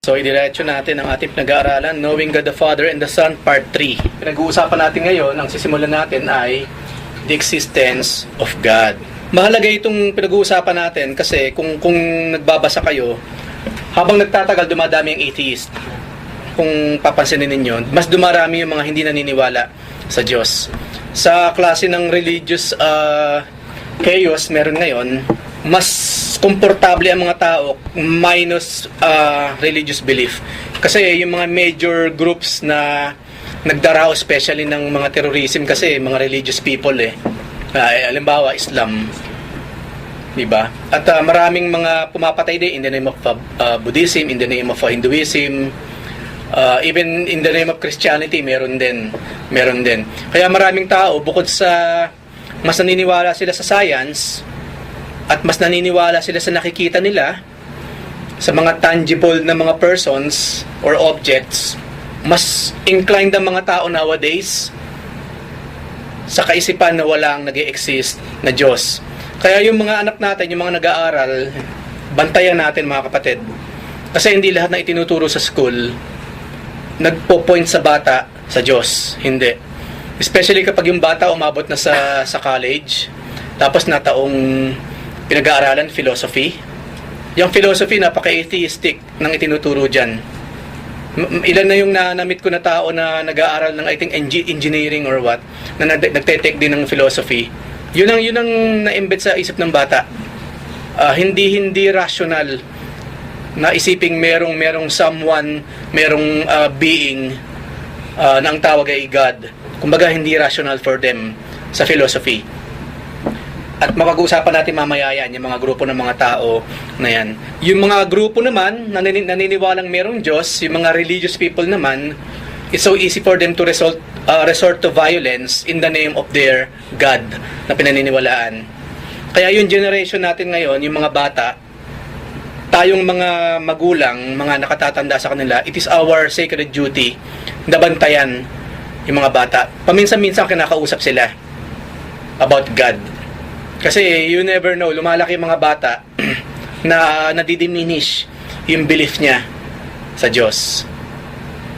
So, idiretso natin ang ating pinag-aaralan, Knowing God the Father and the Son, Part 3. Pinag-uusapan natin ngayon, ang sisimulan natin ay the existence of God. Mahalaga itong pinag-uusapan natin kasi kung nagbabasa kayo, habang nagtatagal dumadami ang atheist. Kung papansinin ninyo, mas dumarami yung mga hindi naniniwala sa Diyos. Sa klase ng religious chaos meron ngayon, mas komportable ang mga tao minus religious belief. Kasi yung mga major groups na nagdaraw, especially ng mga terrorism, kasi mga religious people halimbawa Islam, diba? At maraming mga pumapatay din in the name of Buddhism, in the name of Hinduism, even in the name of Christianity, meron din. Kaya maraming tao, bukod sa mas naniniwala sila sa science, at mas naniniwala sila sa nakikita nila, sa mga tangible na mga persons or objects, mas inclined ang mga tao nowadays sa kaisipan na walang nag-e-exist na Diyos. Kaya yung mga anak natin, yung mga nag-aaral, bantayan natin mga kapatid. Kasi hindi lahat na itinuturo sa school nagpo-point sa bata sa Diyos. Hindi. Especially kapag yung bata umabot na sa college, tapos na taong pinag-aaralan philosophy. Yung philosophy napaka-atheistic ng itinuturo dyan. Ilan na yung na-meet ko na tao na nag-aaral ng I think engineering or what, na nagte-take din ng philosophy. Yun ang na-embed sa isip ng bata. Hindi rational na isiping merong someone, merong being na ang tawag ay God. Kumbaga hindi rational for them sa philosophy. At mapag-uusapan natin mamaya yan, yung mga grupo ng mga tao na yan. Yung mga grupo naman, naniniwalang merong Diyos, yung mga religious people naman, it's so easy for them to resort to violence in the name of their God na pinaniniwalaan. Kaya yung generation natin ngayon, yung mga bata, tayong mga magulang, mga nakatatanda sa kanila, it is our sacred duty na bantayan yung mga bata. Paminsan-minsan kinakausap sila about God. Kasi you never know, lumalaki yung mga bata na nadidiminish yung belief niya sa Diyos.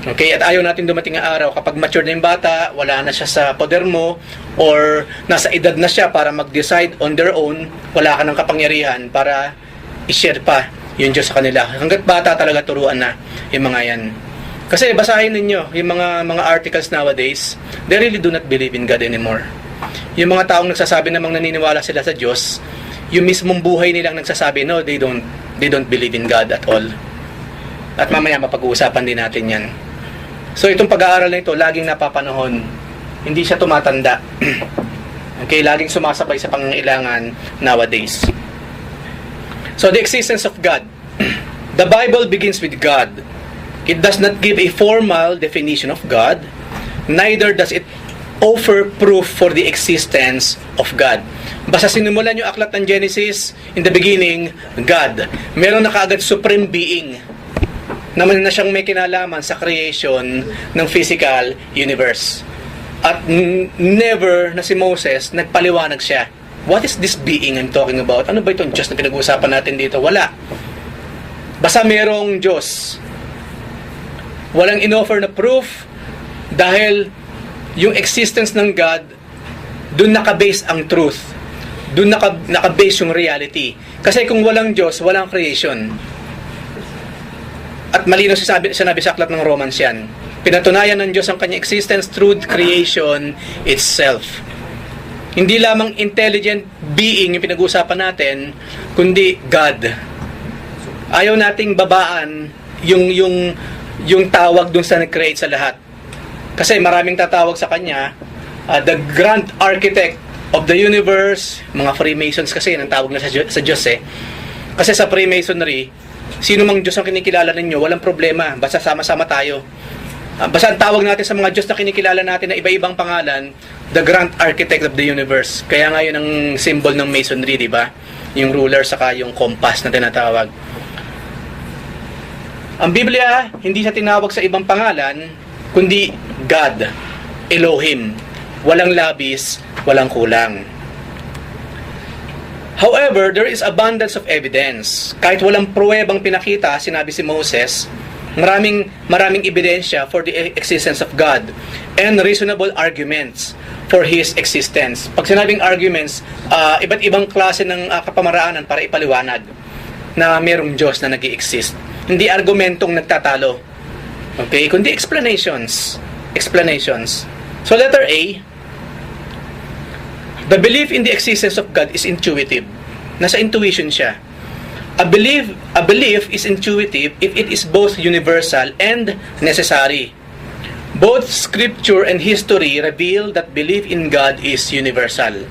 Okay? At ayaw natin dumating ang araw, kapag mature na yung bata, wala na siya sa poder mo, or nasa edad na siya para mag-decide on their own, wala ka ng kapangyarihan para i-share pa yung Diyos sa kanila. Hanggat bata talaga turuan na yung mga yan. Kasi basahin ninyo yung mga articles nowadays, they really do not believe in God anymore. Yung mga taong nagsasabi namang naniniwala sila sa Diyos, yung mismong buhay nilang nagsasabi, no, they don't believe in God at all. At mamaya mapag-uusapan din natin yan. So itong pag-aaral na ito, laging napapanahon. Hindi siya tumatanda. Okay, laging sumasabay sa pangangailangan nowadays. So the existence of God. The Bible begins with God. It does not give a formal definition of God, neither does it offer proof for the existence of God. Basta sinimulan yung aklat ng Genesis, in the beginning, God. Meron na kaagad supreme being naman na siyang may kinalaman sa creation ng physical universe. At never na si Moses, nagpaliwanag siya. What is this being I'm talking about? Ano ba itong Diyos na pinag-uusapan natin dito? Wala. Basta merong Diyos. Walang inoffer na proof dahil yung existence ng God, doon nakabase ang truth. Doon nakabase yung reality. Kasi kung walang Diyos, walang creation. At malinaw sinabi sa aklat ng Romans yan. Pinatunayan ng Diyos ang kanyang existence through creation itself. Hindi lamang intelligent being yung pinag-uusapan natin, kundi God. Ayaw nating babaan yung tawag dun sa nag-create sa lahat. Kasi maraming tatawag sa kanya, the grand architect of the universe, mga Freemasons kasi ang tawag na sa Diyos Kasi sa Freemasonry, sino mang Diyos ang kinikilala ninyo, walang problema, basta sama-sama tayo. Basta ang tawag natin sa mga Diyos na kinikilala natin na iba-ibang pangalan, the grand architect of the universe. Kaya nga yun ang symbol ng Masonry, di ba? Yung ruler saka yung compass na tinatawag. Ang Biblia, hindi siya tinawag sa ibang pangalan, kundi God, Elohim. Walang labis, walang kulang. However, there is abundance of evidence. Kahit walang pruwebang pinakita, sinabi si Moses, Maraming ebidensya for the existence of God and reasonable arguments for His existence. Pag sinabing arguments, iba't ibang klase ng kapamaraanan para ipaliwanag na mayroong Diyos na nag-i-exist. Hindi argumentong nagtatalo. Okay? Kundi explanations. Explanations. So letter A, the belief in the existence of God is intuitive. Nasa intuition siya. A belief is intuitive if it is both universal and necessary. Both scripture and history reveal that belief in God is universal.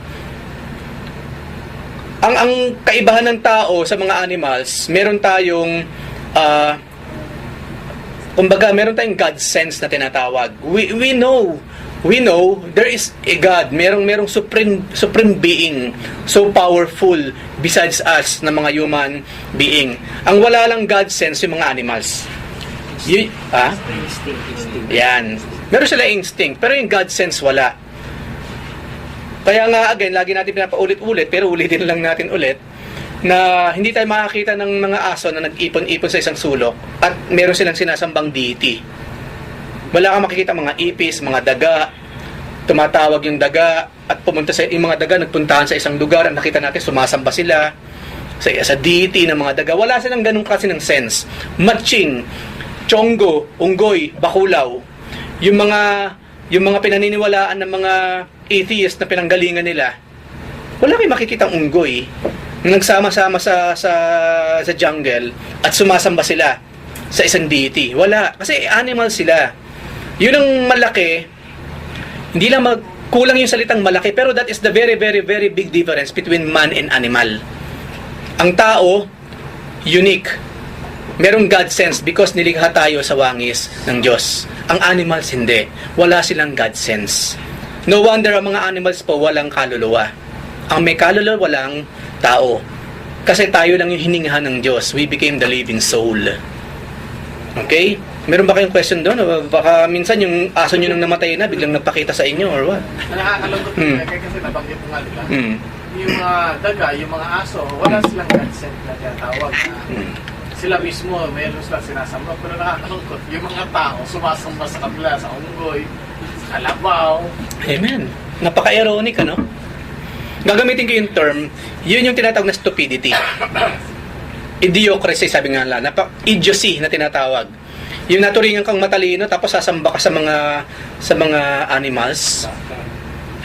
Ang kaibahan ng tao sa mga animals, meron tayong meron tayong God sense na tinatawag. We know there is a God, merong supreme being so powerful besides us na mga human being. Ang wala lang God sense yung mga animals. Instinct. Yan. Meron sila instinct, pero yung God sense wala. Kaya nga again, lagi natin pinapaulit-ulit, pero ulitin lang natin ulit na hindi tayo makakita ng mga aso na nag-ipon-ipon sa isang sulok at meron silang sinasambang deity. Wala kang makikita mga ipis, mga daga, tumatawag yung daga at yung mga daga nagpuntahan sa isang lugar at nakita natin sumasamba sila sa deity ng mga daga. Wala silang ganung klase ng sense. Matching, chongo, unggoy, bakulaw, yung mga pinaniniwalaan ng mga atheist na pinanggalingan nila, wala kayong makikitang unggoy na nagsama-sama sa jungle at sumasamba sila sa isang deity. Wala. Kasi animal sila. Yun ang malaki. Hindi lang kulang yung salitang malaki, pero that is the very, very, very big difference between man and animal. Ang tao, unique. Merong God sense because nilikha tayo sa wangis ng Diyos. Ang animals, hindi. Wala silang God sense. No wonder ang mga animals po walang kaluluwa. Ang may kaluluwa, walang tao. Kasi tayo lang yung hiningahan ng Diyos. We became the living soul. Okay? Meron ba kayong question doon? O baka minsan yung aso nyo nang namatay na, biglang nagpakita sa inyo or what? Nakakalungkot kasi nabanggit mo nga diba? Yung mga daga, yung mga aso, wala silang consent na tinatawag na sila mismo, mayroon silang sinasamba. Pero nakakalungkot, yung mga tao, sumasamba sa kabila, sa unggoy, sa kalabaw. Amen. Napaka-ironic, ano? Gagamitin ko yung term, yun yung tinatawag na stupidity. Idiocracy, sabi nga lang. Idiocy na tinatawag. Yung naturingan kang matalino tapos sasamba ka sa mga animals.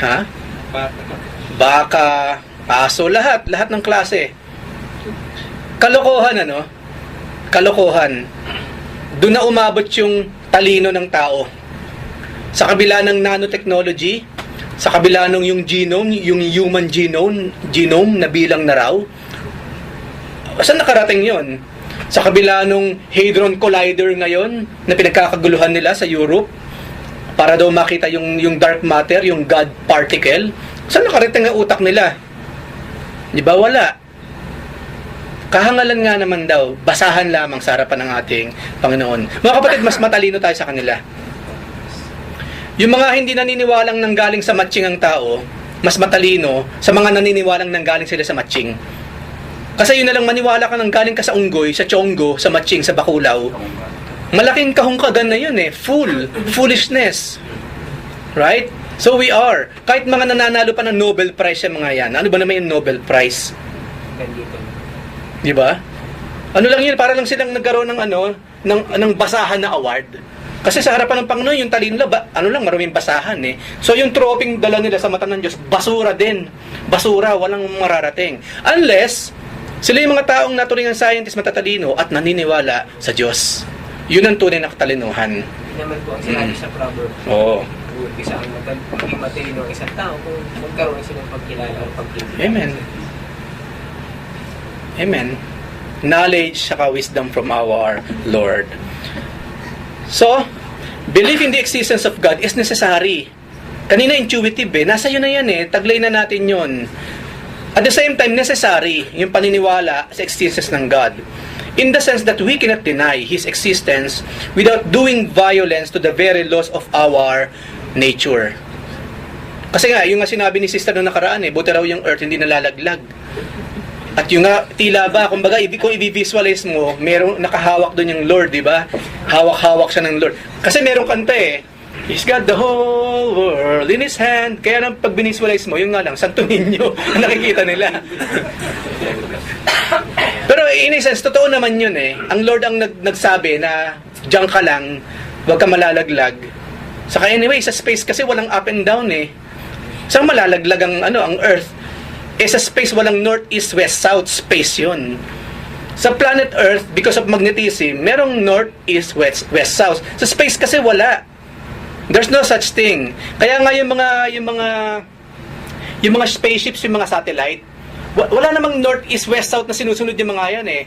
Ha? Baka, aso, lahat ng klase. Kalokohan, ano? Kalokohan. Doon na umabot yung talino ng tao. Sa kabila ng nanotechnology, sa kabila ng yung genome, yung human genome na bilang na raw, saan nakarating yon? Sa kabila ng Hadron Collider ngayon na pinagkakaguluhan nila sa Europe para daw makita yung dark matter, yung God particle, saan nakarating ang utak nila? Di ba? Wala. Kahangalan nga naman daw, basahan lamang sa harapan ng ating Panginoon. Mga kapatid, mas matalino tayo sa kanila. Yung mga hindi naniniwalang nanggaling sa matching ang tao, mas matalino sa mga naniniwalang nanggaling sila sa matching. Kasi yun na lang maniwala ka nanggaling ka sa unggoy, sa chongo, sa matching, sa bakulaw. Malaking kahungkagan na yun eh. Foolishness. Right? So we are. Kahit mga nananalo pa ng Nobel Prize yung mga yan. Ano ba naman yung Nobel Prize? Di ba? Ano lang yun, para lang silang nagkaroon ng basahan na award. Kasi sa harapan ng Panginoon, yung talino nila, maruming basahan eh. So yung troping dala nila sa mata ng Diyos, basura din. Basura, walang mararating. Unless, sila yung mga taong naturingan scientist, matatalino, at naniniwala sa Diyos. Yun ang tunay na katalinuhan. Hindi naman po ang sinabi sa proverb. Oo. Isa ang maging matalino ng isang tao kung magkaroon silang pagkilala o pagkilala. Amen. Amen. Knowledge saka wisdom from our Lord. So, belief in the existence of God is necessary. Kanina intuitive eh. Nasa yun na yan eh. Taglay na natin yun. At the same time, necessary yung paniniwala sa existence ng God. In the sense that we cannot deny His existence without doing violence to the very laws of our nature. Kasi nga, yung nga sinabi ni sister nung nakaraan eh, buti raw yung earth hindi nalalaglag. At yung nga, tila ba, kumbaga, kung i-visualize mo, merong nakahawak doon yung Lord, di ba? Hawak-hawak siya ng Lord. Kasi merong kanta eh, He's got the whole world in His hand. Kaya nang pag binisualize mo, yun nga lang, Santo Niño, nakikita nila. Pero in a sense, totoo naman yun eh. Ang Lord ang nagsabi na, diyan ka lang, huwag ka malalaglag. Saka anyway, sa space kasi walang up and down eh. Saan malalaglag ang Earth? Eh sa space walang north, east, west, south space yun. Sa planet Earth, because of magnetism, merong north, east, west, south. Sa space kasi wala. There's no such thing. Kaya nga yung mga spaceships, yung mga satellite, wala namang north, east, west, south na sinusunod yung mga yan eh.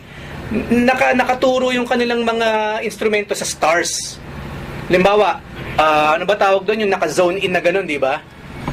Nakaturo yung kanilang mga instrumento sa stars. Limbawa, ano ba tawag doon? Yung naka-zone in na ganun, di ba?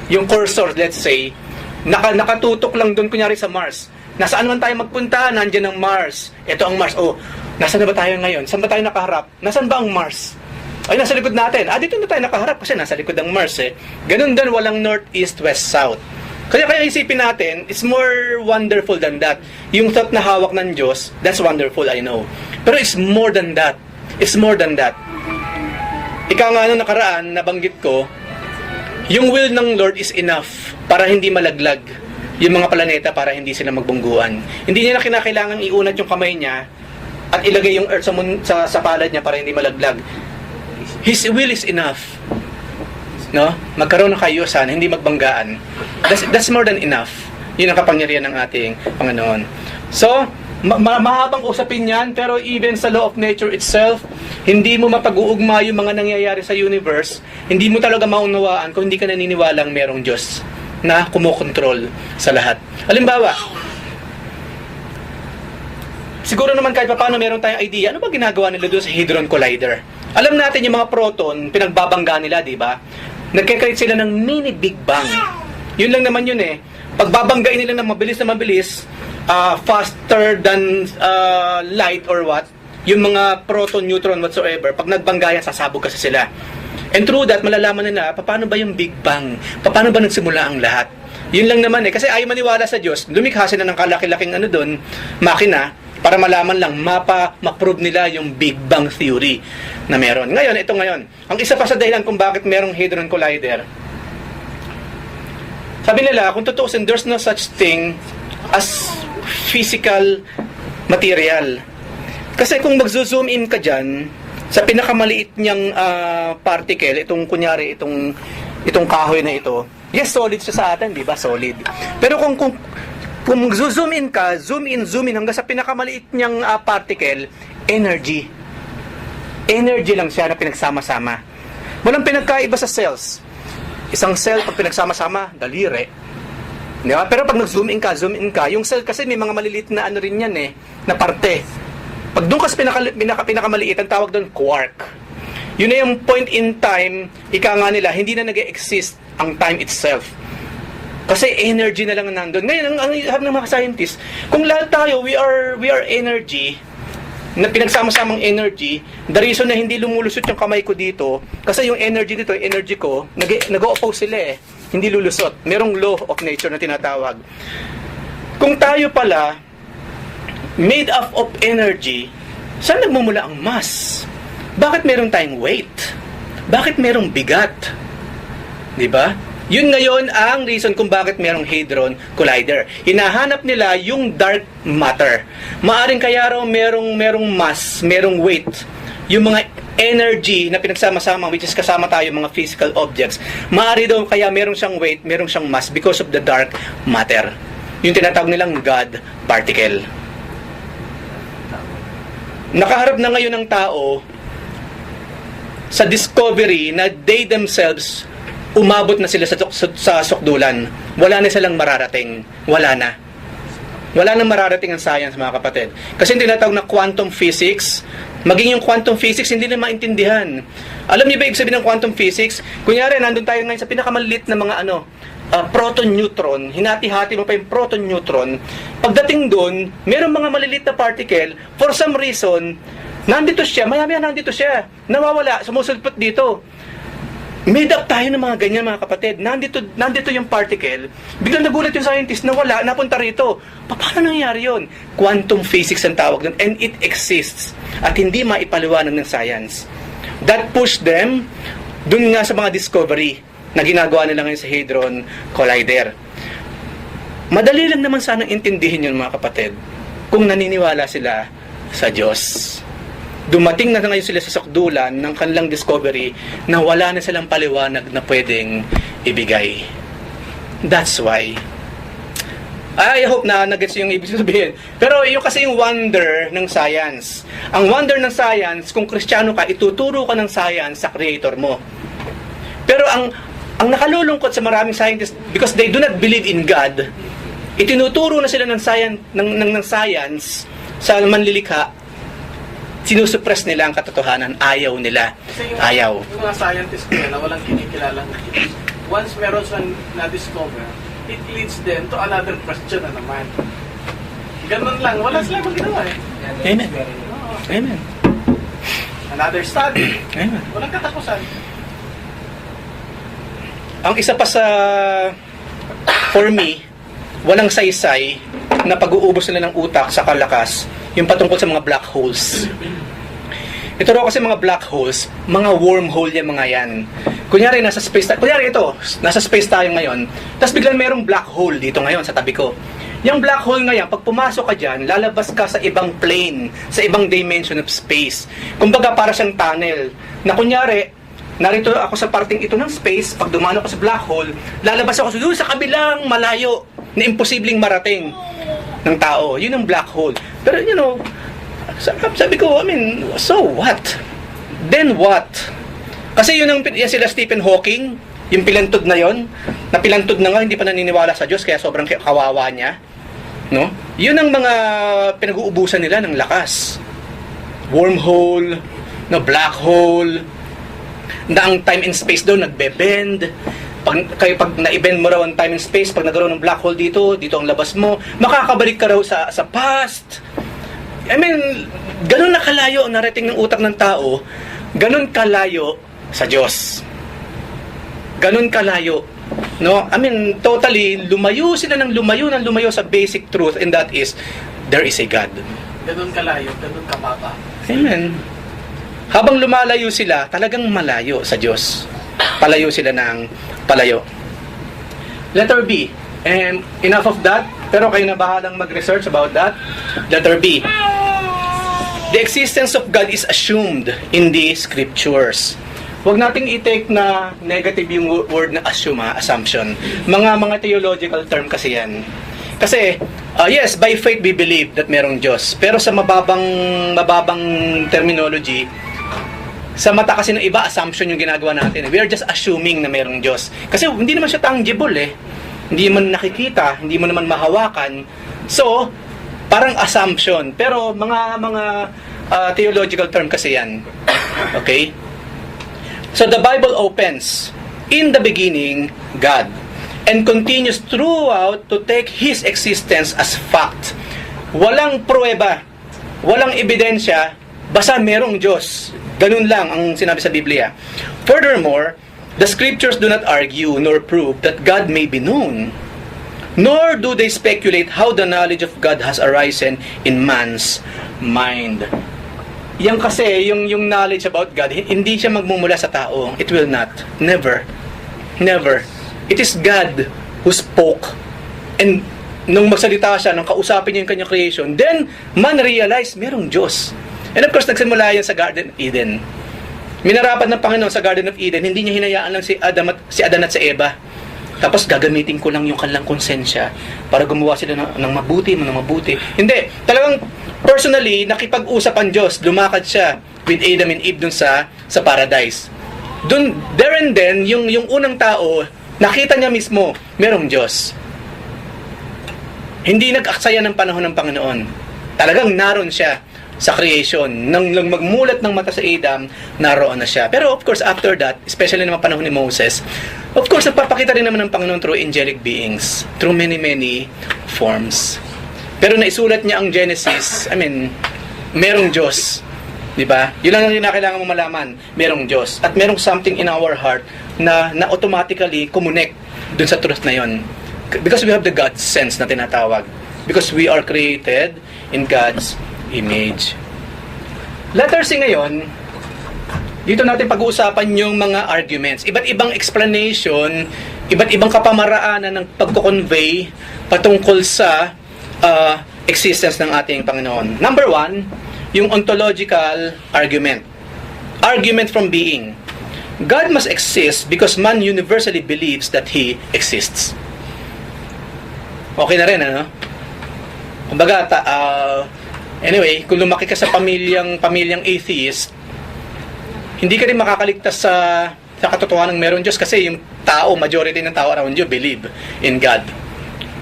Yung cursor, let's say, nakatutok lang doon kunyari sa Mars. Nasaan man tayo magpunta, nandiyan ang Mars. Ito ang Mars. Oh, nasaan na ba tayo ngayon? Saan ba tayo nakaharap? Nasaan ba ang Mars? Ay, nasa likod natin. Dito na tayo nakaharap kasi nasa likod ang Mars eh. Ganun din, walang north, east, west, south. Kaya isipin natin, it's more wonderful than that. Yung thought na hawak ng Diyos, that's wonderful, I know. Pero it's more than that. It's more than that. Ika nga nung nakaraan, nabanggit ko, yung will ng Lord is enough para hindi malaglag yung mga planeta para hindi sila magbungguan. Hindi niya na kinakailangan iunat yung kamay niya at ilagay yung earth sa palad niya para hindi malaglag. His will is enough. No? Magkaroon ng kaayusan, hindi magbanggaan. That's more than enough. Yun ang kapangyarihan ng ating Panginoon. So, mahabang usapin yan, pero even sa law of nature itself, hindi mo mapag-uugma yung mga nangyayari sa universe, hindi mo talaga maunawaan kung hindi ka naniniwalang merong Diyos na kumokontrol sa lahat. Halimbawa, siguro naman kahit paano meron tayong idea, ano ba ginagawa nila doon sa Hadron Collider? Alam natin yung mga proton, pinagbabangga nila, di ba? Nagkakreate sila ng mini Big Bang. Yun lang naman yun eh. Pagbabanggain nila ng mabilis na mabilis, faster than light or what, yung mga proton, neutron, whatsoever, pag nagbanggayan, sasabog kasi sila. And through that, malalaman nila, paano ba yung Big Bang? Paano ba nagsimula ang lahat? Yun lang naman eh. Kasi ayaw maniwala sa Diyos, lumikha sila ng kalaki-laking doon, makina, para malaman lang, ma-prove nila yung Big Bang Theory na meron. Ngayon, ito ngayon. Ang isa pa sa dahilan kung bakit merong Hadron Collider, sabi nila, kung tutuusin, there's no such thing as physical material. Kasi kung mag-zoom in ka dyan, sa pinakamaliit niyang particle, itong kunyari, itong kahoy na ito, yes, solid siya sa atin, di ba? Solid. Pero kung zoom in ka, zoom in hanggang sa pinakamaliit niyang particle, energy. Energy lang siya na pinagsama-sama. Walang pinagkaiba sa cells. Isang cell, pag pinagsama-sama, daliri. Di ba? Pero pag nag-zoom in ka, yung cell kasi may mga maliliit na rin yan eh, na parte. Pag doon kasi pinakamaliit, ang tawag doon quark. Yun na yung point in time, ika nga nila, hindi na nag-exist ang time itself. Kasi energy na lang nandun. Ngayon, ang sabi ng mga scientists, kung lahat tayo, we are energy, na pinagsama-samang energy, the reason na hindi lumulusot yung kamay ko dito, kasi yung energy dito, energy ko, nag-o-oppose sila eh. Hindi lulusot. Merong law of nature na tinatawag. Kung tayo pala, made up of energy, saan nagmumula ang mass? Bakit meron tayong weight? Bakit merong bigat? Diba? Yun ngayon ang reason kung bakit merong Hadron Collider. Hinahanap nila yung dark matter. Maaring kaya raw merong mass, merong weight. Yung mga energy na pinagsama-sama, which is kasama tayo mga physical objects. Maari daw kaya merong siyang weight, merong siyang mass because of the dark matter. Yung tinatawag nilang God particle. Nakaharap na ngayon ng tao sa discovery na they themselves umabot na sila sa sukdulan. Wala na silang mararating. Wala na. Wala nang mararating ang science, mga kapatid. Kasi yung tinatawag na quantum physics, maging yung quantum physics, hindi na maintindihan. Alam niyo ba ibig sabihin ng quantum physics? Kunyari, nandun tayo ngayon sa pinakamaliit na mga proton-neutron, hinati-hati mo pa yung proton-neutron. Pagdating doon, merong mga maliliit na particle, for some reason, nandito siya, maya-maya nandito siya, nawawala, sumusulpot dito. Made up tayo ng mga ganyan, mga kapatid. Nandito yung particle. Biglang nagulat yung scientist na wala, napunta rito. Paano nangyari yun? Quantum physics ang tawag nun. And it exists. At hindi maipaliwanag ng science. That pushed them dun nga sa mga discovery na ginagawa nila ngayon sa Hadron Collider. Madali lang naman sanang intindihin yun, mga kapatid, kung naniniwala sila sa Diyos. Dumating na ngayon sila sa sakdulan ng kanilang discovery na wala na silang paliwanag na pwedeng ibigay. That's why. I hope na nagets yung ibig sabihin. Pero yung kasi yung wonder ng science. Ang wonder ng science, kung Kristiyano ka, ituturo ka ng science sa creator mo. Pero ang nakalulungkot sa maraming scientists, because they do not believe in God, itinuturo na sila ng science sa manlilikha, sinusuppress nila ang katotohanan. Ayaw nila. Kasi Ayaw. Yung mga scientists nila na walang kinikilalang once meron silang na-discover, it leads them to another question na naman. Ganun lang. Wala silang maginawa eh. Amen. Oo. Amen. Another study. Amen. Walang katapusan. Ang isa pa sa, for me, walang saysay na pag-uubos nila ng utak sa kalakas, yung patungkol sa mga black holes. Ito raw kasi mga black holes, mga wormhole yung mga yan. Kunyari, nasa space tayo ngayon, tapos biglang merong black hole dito ngayon sa tabi ko. Yung black hole ngayon, pag pumasok ka dyan, lalabas ka sa ibang plane, sa ibang dimension of space. Kumbaga para siyang tunnel, na kunyari, narito ako sa parting ito ng space, pag dumano ako sa black hole, lalabas ako doon sa kabilang malayo, na imposibleng marating ng tao. Yun ang black hole. Pero sabi ko, so what? Then what? Kasi yun sila Stephen Hawking, yung pilantod na yon, na pilantod na nga, hindi pa naniniwala sa Diyos, kaya sobrang kawawa niya. No? Yun ang mga pinag-uubusan nila ng lakas. Wormhole, black hole, na ang time and space daw nagbe-bend. Pag na-bend mo raw ang time and space, pag nagkaroon ng black hole dito ang labas mo, makakabalik ka raw sa past. Ganun na kalayo ang narating ng utak ng tao, ganun kalayo sa Diyos. Ganun kalayo. No? Totally, lumayo sila ng lumayo sa basic truth, and that is, there is a God. Ganun kalayo, ganun kababa. Amen. Habang lumalayo sila, talagang malayo sa Diyos. Palayo sila ng palayo. Letter B. And enough of that. Pero kayo na bahalang mag-research about that. Letter B. The existence of God is assumed in the scriptures. Huwag nating i-take na negative yung word na assumption. Mga theological term kasi yan. Kasi, yes, by faith we believe that merong Diyos. Pero sa mababang terminology, sa mata kasi ng iba, assumption yung ginagawa natin. We are just assuming na merong Diyos. Kasi hindi naman siya tangible eh. Hindi man nakikita, hindi mo naman mahawakan. So, parang assumption. Pero mga theological term kasi yan. Okay? So, the Bible opens, in the beginning, God. And continues throughout to take His existence as fact. Walang pruweba, walang ebidensya, basta merong Diyos. Ganun lang ang sinabi sa Biblia. Furthermore, the scriptures do not argue nor prove that God may be known, nor do they speculate how the knowledge of God has arisen in man's mind. Yan kasi, yung knowledge about God, hindi siya magmumula sa tao. It will not. Never. Never. It is God who spoke. And nung magsalita siya, nung kausapin niya yung kanyang creation, then man realize, merong Diyos. And of course, nagsimula yan sa Garden of Eden. Minarapat ng Panginoon sa Garden of Eden, hindi niya hinayaan lang si Adan at si Eva. Tapos gagamitin ko lang yung kanilang konsensya para gumawa sila ng mabuti. Hindi. Talagang personally, nakipag-usap ang Diyos. Lumakad siya with Adam and Eve dun sa paradise. Dun, there and then, yung unang tao, nakita niya mismo, merong Diyos. Hindi nag-aksaya ng panahon ng Panginoon. Talagang naroon siya sa creation. Nang magmulat ng mata sa Adam, naroon na siya. Pero of course, after that, especially ng panahon ni Moses, of course, nagpapakita rin naman ng Panginoon through angelic beings, through many forms. Pero naisulat niya ang Genesis, merong Diyos. Di ba? Yun lang yung kailangan mo malaman. Merong Diyos. At merong something in our heart na automatically connect dun sa truth na yun. Because we have the God sense na tinatawag. Because we are created in God's image. Letter C ngayon, dito natin pag-uusapan yung mga arguments. Iba't ibang explanation, iba't ibang kapamaraanan ng pagko-convey patungkol sa existence ng ating Panginoon. Number 1, yung ontological argument. Argument from being. God must exist because man universally believes that He exists. Okay na rin, ano? Kumbaga, anyway, kung lumaki ka sa pamilyang atheist, hindi ka rin makakaligtas sa katotohanan ng meron Diyos kasi yung majority ng tao around you believe in God.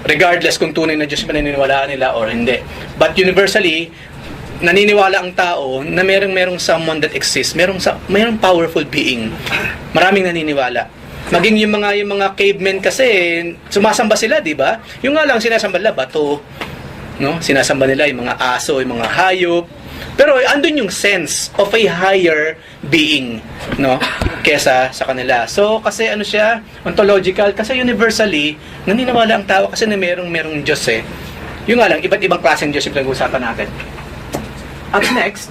Regardless kung tunay na Diyos ba naniniwalaan nila or hindi. But universally, naniniwala ang tao na merong someone that exists, merong powerful being. Maraming naniniwala. Maging yung mga cavemen kasi sumasamba sila, di ba? Yung nga lang sinasamba nila bato, no? Sinasamba nila yung mga aso, yung mga hayop. Pero andun yung sense of a higher being, no? Kesa sa kanila. So kasi ano siya, ontological kasi universally naniniwala ang tao kasi na merong Diyos eh. Yung nga lang iba't ibang klaseng Diyos yung pinag-uusapan natin. At next,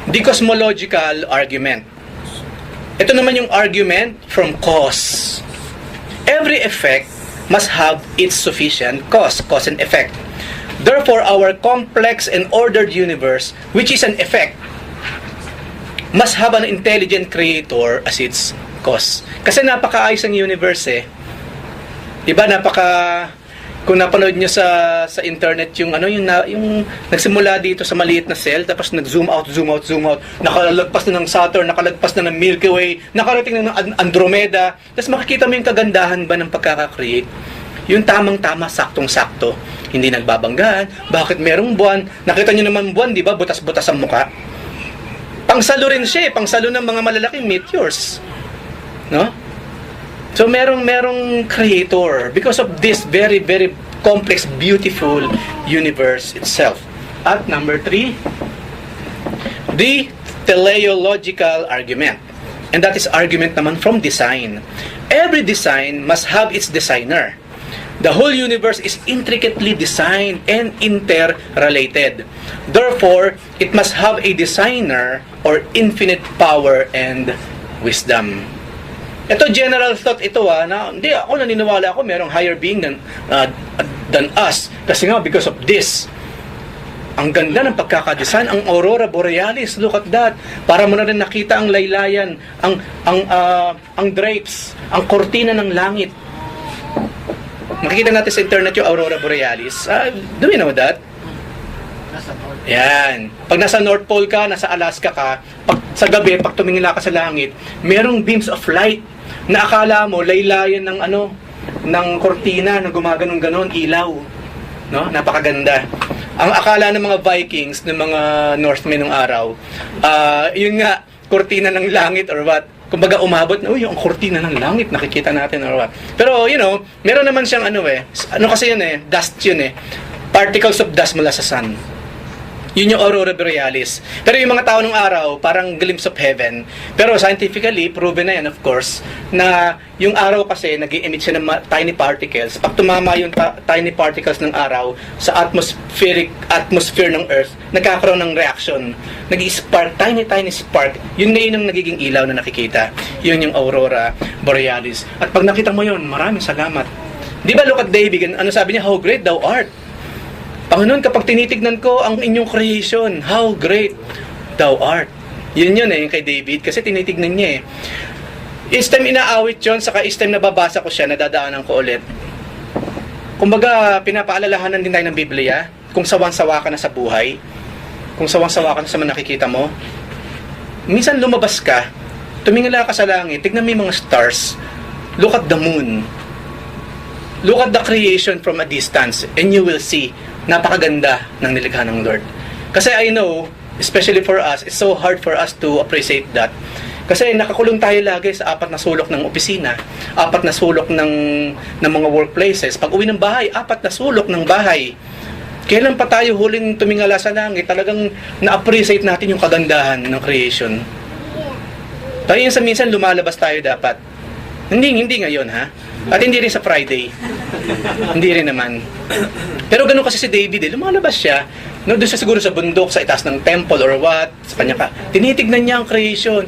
the cosmological argument. Ito naman yung argument from cause. Every effect must have its sufficient cause and effect. Therefore, our complex and ordered universe, which is an effect, must have an intelligent creator as its cause. Kasi napakaayos ang universe eh. Diba, kung napanood nyo sa internet yung nagsimula dito sa maliit na cell tapos nag-zoom out, nakalagpas na ng Saturn, nakalagpas na ng Milky Way, nakarating na ng Andromeda, tapos makikita mo yung kagandahan ba ng pagkaka-create, yung tamang-tama, saktong-sakto, hindi nagbabanggaan. Bakit merong buwan? Nakita nyo naman buwan, di ba? Butas-butas ang muka. Pangsalo rin siya, pangsalo ng mga malalaking meteors, no? So merong creator because of this very very complex, beautiful universe itself. At number 3, the teleological argument. And that is argument naman from design. Every design must have its designer. The whole universe is intricately designed and interrelated. Therefore, it must have a designer or infinite power and wisdom. Ito general thought ito na hindi ako naniniwala ako merong higher being than us kasi nga because of this. Ang ganda ng pagkakadesign, ang aurora borealis, look at that. Para mo na rin nakita ang laylayan, ang drapes, ang kortina ng langit. Makikita natin sa internet yung aurora borealis. Do you know that? Yan. Pag nasa North Pole ka, nasa Alaska ka, sa gabi, pag tumingin ka sa langit, merong beams of light na akala mo laylayan ng kortina na gumaganon-ganon, ilaw. No? Napakaganda. Ang akala ng mga Vikings, ng mga Northmen ng araw, yun nga, kortina ng langit or what. Kumbaga umabot na, yung kortina ng langit, nakikita natin or what. Pero, meron naman siyang kasi yun dust yun particles of dust mula sa sun. Yun yung aurora borealis. Pero yung mga tao ng araw, parang glimpse of heaven. Pero scientifically, proven na yan, of course, na yung araw kasi nag-i-emit siya ng tiny particles. Pag tumama yung tiny particles ng araw sa atmosphere ng Earth, nagkakaroon ng reaction. Nag-i-spark, tiny spark. Yun na yun ang nagiging ilaw na nakikita. Yun yung aurora borealis. At pag nakita mo yun, maraming salamat. Di ba, look at David, ano sabi niya? How great thou art. Panginoon, kapag tinitignan ko ang inyong creation, how great thou art. Yun yung kay David, kasi tinitignan niya Each time inaawit yun, saka each time nababasa ko siya, nadadaanan ko ulit. Kumbaga, pinapaalalahanan din tayo ng Biblia, kung sawang-sawa ka na sa buhay, kung sawang-sawa ka na sa mga nakikita mo. Minsan lumabas ka, tumingala ka sa langit, tignan mo yung mga stars, look at the moon, look at the creation from a distance, and you will see napakaganda ng nilikha ng Lord. Kasi I know, especially for us, it's so hard for us to appreciate that. Kasi nakakulong tayo lagi sa 4 na sulok ng opisina, 4 na sulok ng mga workplaces. Pag uwi ng bahay, 4 na sulok ng bahay. Kailan pa tayo huling tumingala sa langit, talagang na-appreciate natin yung kagandahan ng creation. Tayo yung sa minsan lumalabas tayo dapat. Hindi ngayon ha. At hindi rin sa Friday. Hindi rin naman. Pero ganun kasi si David lumalabas siya. No, doon siya siguro sa bundok, sa itaas ng temple or what, sa kanya ka. Tinitignan niya ang creation.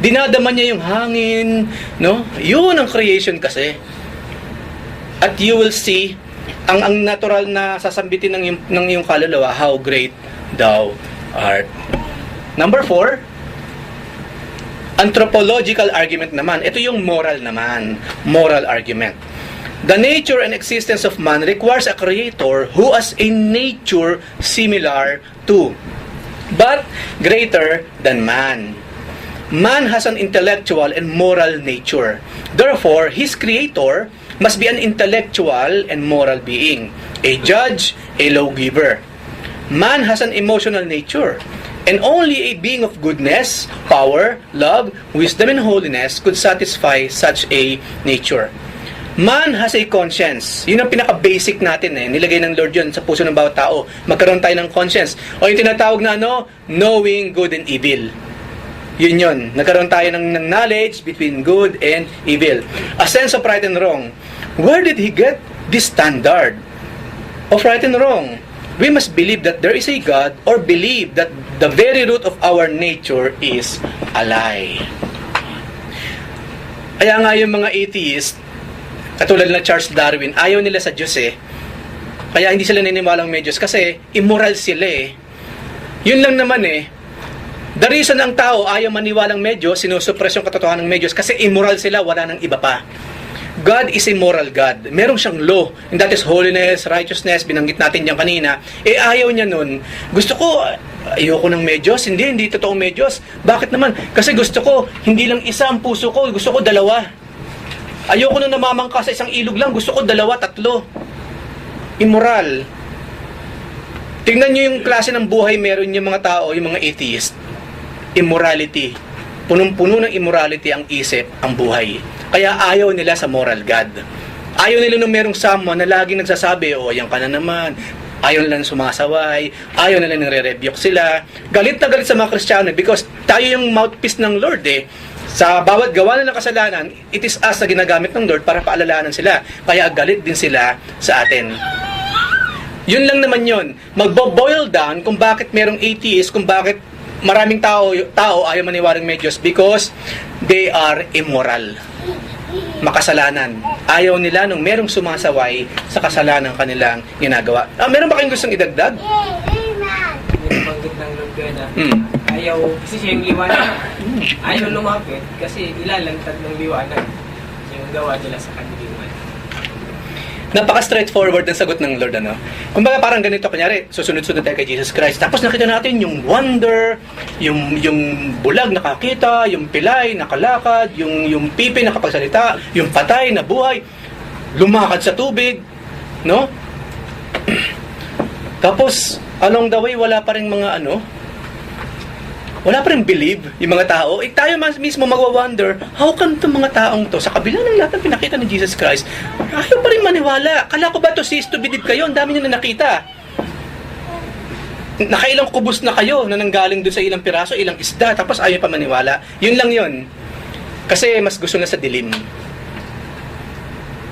Dinadama niya yung hangin. No? Yun ang creation kasi. At you will see, ang natural na sasambitin ng iyong kaluluwa, how great thou art. Number 4, anthropological argument naman. Ito yung moral naman. Moral argument. The nature and existence of man requires a creator who has a nature similar to, but greater than man. Man has an intellectual and moral nature. Therefore, his creator must be an intellectual and moral being, a judge, a lawgiver. Man has an emotional nature, and only a being of goodness, power, love, wisdom, and holiness could satisfy such a nature. Man has a conscience. Yun ang pinaka-basic natin Nilagay ng Lord yun sa puso ng bawat tao. Magkaroon tayo ng conscience. O yung tinatawag na knowing good and evil. Yun. Nagkaroon tayo ng knowledge between good and evil. A sense of right and wrong. Where did he get this standard of right and wrong? We must believe that there is a God, or believe that the very root of our nature is a lie. Kaya nga yung mga atheist, katulad na Charles Darwin, ayaw nila sa Diyos Kaya hindi sila naniniwalang may Diyos kasi immoral sila Yun lang naman The reason ang tao ayaw maniwalang may Diyos, sinusupress yung katotohanan ng may Diyos kasi immoral sila, wala nang iba pa. God is a moral God. Meron siyang law. And that is holiness, righteousness, binanggit natin yan kanina. Ayaw niya nun. Gusto ko, ayoko ng may Diyos. Hindi totoong may Diyos. Bakit naman? Kasi gusto ko, hindi lang isa ang puso ko. Gusto ko dalawa. Ayoko nung namamangka sa isang ilog lang. Gusto ko 2, 3. Immoral. Tingnan nyo yung klase ng buhay meron yung mga tao, yung mga atheist. Immorality. Punong-puno ng immorality ang isip, ang buhay. Kaya ayaw nila sa moral God. Ayaw nila nung merong someone na laging nagsasabi, yan ka na naman. Ayaw nila nang sumasaway. Ayaw nila nang re-rebuke sila. Galit na galit sa mga Kristiyano because tayo yung mouthpiece ng Lord Sa bawat gawa na ng kasalanan, it is us na ginagamit ng Lord para paalalahanan sila. Kaya galit din sila sa atin. Yun lang naman yun. Magbo-boil down kung bakit merong atheist, kung bakit maraming tao ayaw maniwalang may Diyos because they are immoral. Makasalanan. Ayaw nila nung merong sumasaway sa kasalanan kanilang ginagawa. Meron ba kayong gustong idagdag? Nabanggit ng Lord na ayaw, kasi siya yung liwanag. Ayaw lumapit kasi ilalantad ng liwanag yung gawa nila sa kanilang. Napaka-straightforward ang sagot ng Lord, Kumbaga parang ganito, kunyari, susunod-sunod tayo kay Jesus Christ. Tapos nakita natin yung wonder, yung bulag nakakita, yung pilay nakalakad, yung pipi nakapagsalita, yung patay na buhay, lumakad sa tubig, no? Tapos, along the way, wala pa rin mga wala pa rin believe yung mga tao. Tayo mismo magwa-wonder, how come itong mga taong to, sa kabila ng lahat ng pinakita ni Jesus Christ, ayaw pa rin maniwala. Kala ko ba to cease to believe kayo? Ang dami nyo na nakita. Nakailang kubos na kayo na nanggaling doon sa ilang piraso, ilang isda, tapos ayaw pa maniwala. Yun lang yun. Kasi mas gusto na sa dilim.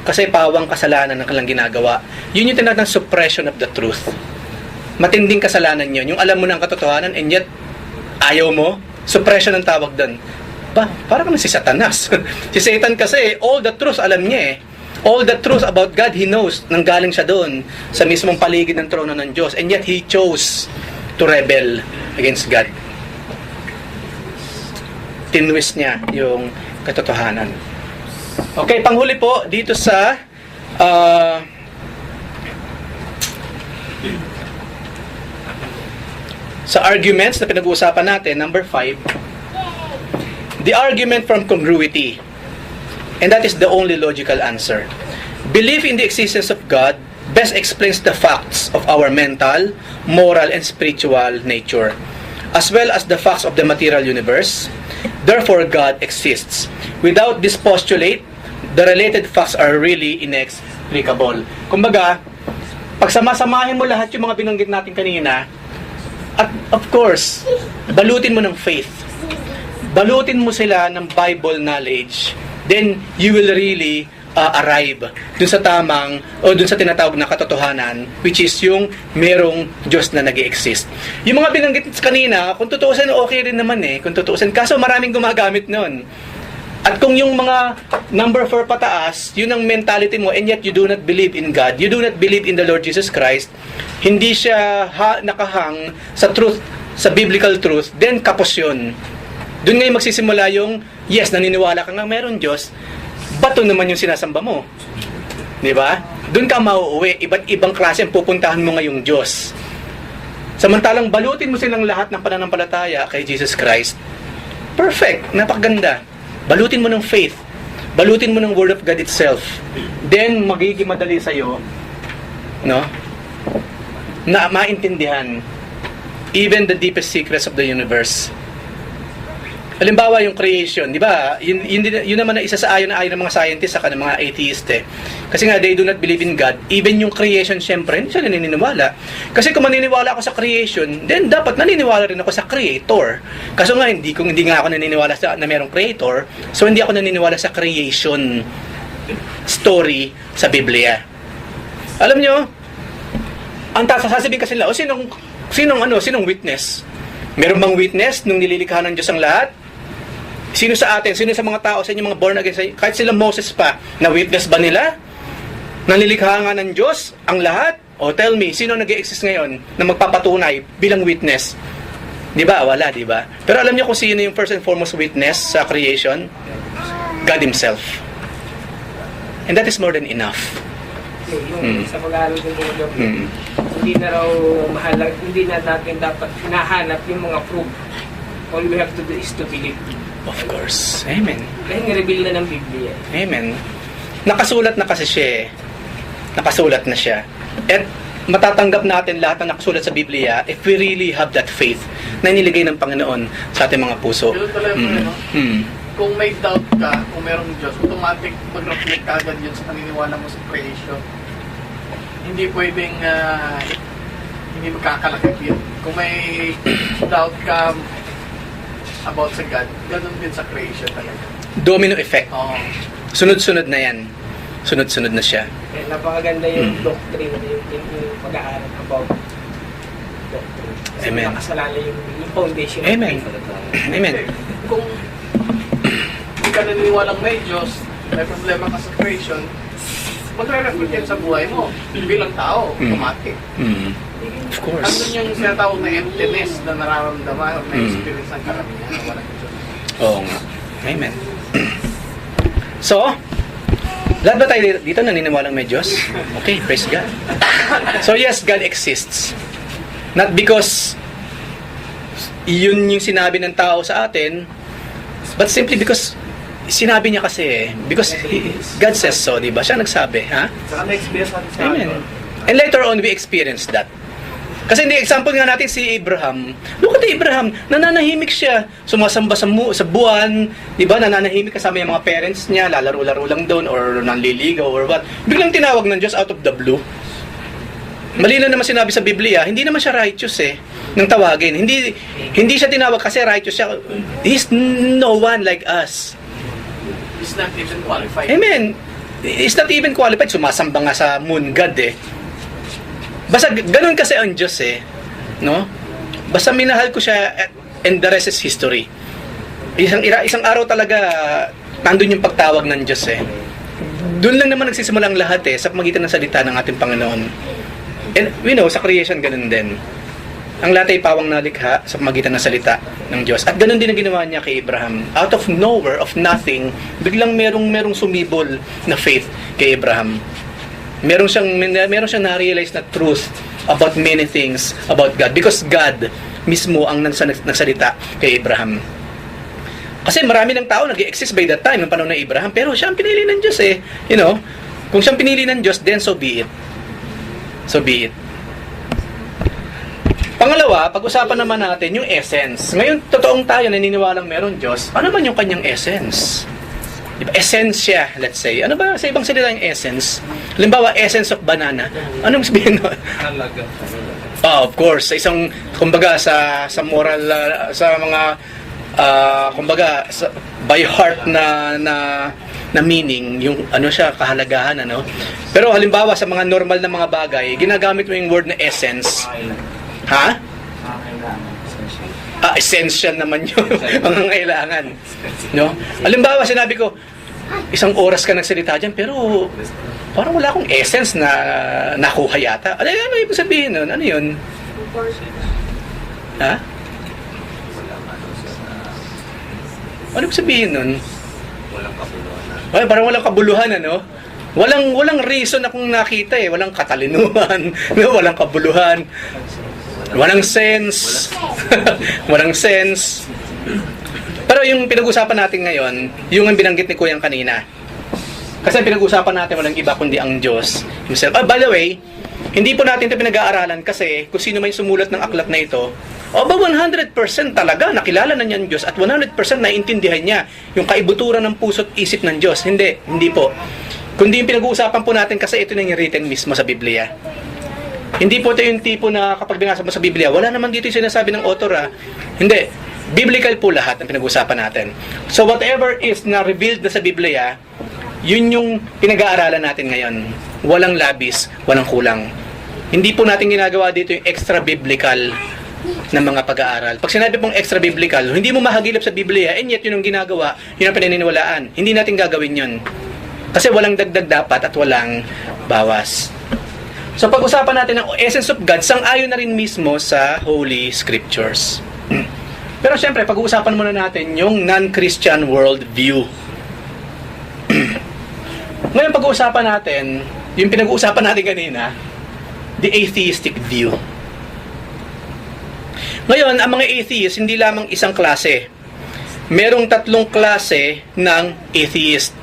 Kasi pawang kasalanan ng kanilang ginagawa. Yun yung tinatawag suppression of the truth. Matinding kasalanan yun. Yung alam mo ng katotohanan and yet ayaw mo, suppression ang tawag doon. Parang si Satanas. Si Satan kasi, all the truth alam niya All the truth about God, he knows. Nanggaling siya doon sa mismong paligid ng trono ng Diyos. And yet, he chose to rebel against God. Tinwist niya yung katotohanan. Okay, panghuli po dito sa arguments na pinag-uusapan natin, number 5, the argument from congruity. And that is the only logical answer. Belief in the existence of God best explains the facts of our mental, moral, and spiritual nature, as well as the facts of the material universe. Therefore, God exists. Without this postulate, the related facts are really inexplicable. Kumbaga, Pagsamasamahin mo lahat yung mga binanggit natin kanina, at of course, balutin mo ng faith. Balutin mo sila ng Bible knowledge. Then, you will really arrive dun sa tamang, o dun sa tinatawag na katotohanan, which is yung merong Diyos na nag-i-exist. Yung mga binanggit kanina, kung tutuusin, okay rin naman eh. Kung tutuusin, kaso maraming gumagamit nun. At kung yung mga number 4 pataas, yun ang mentality mo, and yet you do not believe in God, you do not believe in the Lord Jesus Christ, hindi siya nakahang sa truth, sa biblical truth, then kapos yun. Doon ngayon magsisimula yung, yes, naniniwala ka nga meron Diyos, bato naman yung sinasamba mo. Di ba? Doon ka mauuwi, iba't ibang klase ang pupuntahan mo ngayong Diyos. Samantalang balutin mo silang lahat ng pananampalataya kay Jesus Christ. Perfect, napakaganda. Balutin mo ng faith. Balutin mo ng Word of God itself. Then, magiging madali sa'yo, no? Na maintindihan even the deepest secrets of the universe. Halimbawa, yung creation, di ba? Yun naman na isa sa ayon ng mga scientists saka ng mga atheist eh. Kasi nga, they do not believe in God. Even yung creation, syempre, hindi sila naniniwala. Kasi kung maniniwala ako sa creation, then dapat naniniwala rin ako sa creator. Kaso nga, hindi nga ako naniniwala na merong creator, so hindi ako naniniwala sa creation story sa Biblia. Alam nyo, ang sasabihin kasi nila, sinong witness? Meron bang witness nung nililikha ng Diyos ang lahat? Sino sa atin? Sino sa mga tao, sa inyo mga born again? Kahit sila Moses pa, na-witness ba nila? Nalilikha nga ng Diyos ang lahat? O tell me, sino nag-i-exist ngayon na magpapatunay bilang witness? Di ba? Wala, di ba? Pero alam niyo kung sino yung first and foremost witness sa creation? God Himself. And that is more than enough. Yung sa pag-aaral ng mga hindi na raw mahalaga, hindi na natin dapat hinahanap yung mga proof. All we have to do is to believe. Of course. Amen. Dahil nireveal na ng Biblia. Amen. Nakasulat na kasi siya eh. Nakasulat na siya. At matatanggap natin lahat ng nakasulat sa Biblia if we really have that faith na niligay ng Panginoon sa ating mga puso. Ganun talaga no? Kung may doubt ka, kung merong Diyos, automatic mag-reflect ka agad yun sa paniniwala mo sa creation. Hindi pwedeng hindi magkakalakip yun. Kung may doubt ka about sa God, ganun din sa creation talaga. Domino effect. Oo. Sunod-sunod na yan. Sunod-sunod na siya. Kaya napakaganda yung doctrine, yung pag-aaral about doctrine. Kasi Amen. nakasalala yung foundation. Amen. Amen. Kung hindi ka naniniwalang may Diyos, may problema ka sa creation, magre-reflect yan sa buhay mo bilang tao, automatic. Of course. Andun yung sinatawag na emptiness na nararamdaman o na-experience ng karamihan na walang Diyos. Oo nga. Amen. So, lahat ba tayo dito naniniwalang may Diyos? Okay, praise God. So yes, God exists. Not because yun yung sinabi ng tao sa atin, but simply because sinabi niya kasi because God says so, di ba? Siya nagsabi, ha? Saka na-experience natin sa Amen. And later on, we experienced that. Kasi hindi, example nga natin si Abraham. Look at Abraham, nananahimik siya. Sumasamba sa buwan, di ba? Nananahimik kasama yung mga parents niya, lalaro-laro lang doon, or nanliligaw, or what. Biglang tinawag ng Diyos out of the blue. Malinaw naman sinabi sa Biblia, hindi naman siya righteous eh, nang tawagin. Hindi siya tinawag kasi righteous siya. He's no one like us. He's not even qualified. Amen. He's not even qualified. Sumasamba nga sa moon god eh. Basta ganun kasi ang Diyos eh. No? Basta minahal ko siya and the rest is history. Isang araw talaga nandun yung pagtawag ng Diyos eh. Doon lang naman nagsisimula ang lahat eh, sa pamagitan ng salita ng ating Panginoon. And we know, sa creation ganun din. Ang lahat ay pawang nalikha sa pamagitan ng salita ng Diyos. At ganun din ang ginawa niya kay Abraham. Out of nowhere, of nothing, biglang merong sumibol na faith kay Abraham. Meron siyang na-realize na truth about many things about God. Because God mismo ang nagsalita kay Abraham. Kasi marami ng tao nag-exist by that time, ng panahon ng Abraham. Pero siya ang pinili ng Diyos eh. You know, kung siya ang pinili ng Diyos, then so be it. So be it. Pangalawa, pag-usapan naman natin yung essence. Ngayon, totoong tayo naniniwalang meron Diyos. Ano man yung kanyang essence? Diba? Esensya, let's say. Ano ba sa ibang salita yung essence? Halimbawa, essence of banana. Anong sabihin nun? Talaga. Of course, sa isang, kumbaga, sa moral, sa mga, kumbaga, by heart na meaning, yung ano siya, kahalagahan, ano. Pero halimbawa, sa mga normal na mga bagay, ginagamit mo yung word na essence. Ha? Essential naman yun. Ang kailangan. No? Halimbawa, sinabi ko, isang oras ka nagsalita dyan, pero parang wala akong essence na nakuha yata. Ano ibig sabihin nun? Ano yun? Ha? Ano ibig sabihin nun? Ay, parang walang kabuluhan, ano? Walang reason akong nakita eh. Walang katalinuhan. No? Walang kabuluhan. Walang sense. Walang sense. Pero yung pinag-usapan natin ngayon, yung binanggit ni Kuyang kanina. Kasi pinag-usapan natin walang iba kundi ang Diyos himself. By the way, hindi po natin ito pinag-aaralan kasi kung sino man yung sumulat ng aklat na ito, ba 100% talaga nakilala na niya ang Diyos at 100% naiintindihan niya yung kaibuturan ng puso't isip ng Diyos. Hindi po. Kundi yung pinag-uusapan po natin kasi ito na yung written mismo sa Biblia. Hindi po ito yung tipo na kapag binasa mo sa Biblia, wala naman dito yung sinasabi ng author. Hindi. Biblical po lahat ang pinag-uusapan natin. So whatever is na revealed na sa Biblia, yun yung pinag-aaralan natin ngayon. Walang labis, walang kulang. Hindi po natin ginagawa dito yung extra biblical na mga pag-aaral. Pag sinabi pong extra biblical, hindi mo mahagilap sa Biblia, and yet yun ang ginagawa, yun ang pinaniniwalaan. Hindi natin gagawin yun. Kasi walang dagdag dapat at walang bawas. So pag-usapan natin ang essence of God, sang-ayon na rin mismo sa Holy Scriptures. Pero syempre, pag-uusapan muna natin yung non-Christian worldview. Ngayon pag-uusapan natin, yung pinag-uusapan natin kanina, the atheistic view. Ngayon, ang mga atheists, hindi lamang isang klase. Merong 3 klase ng atheist.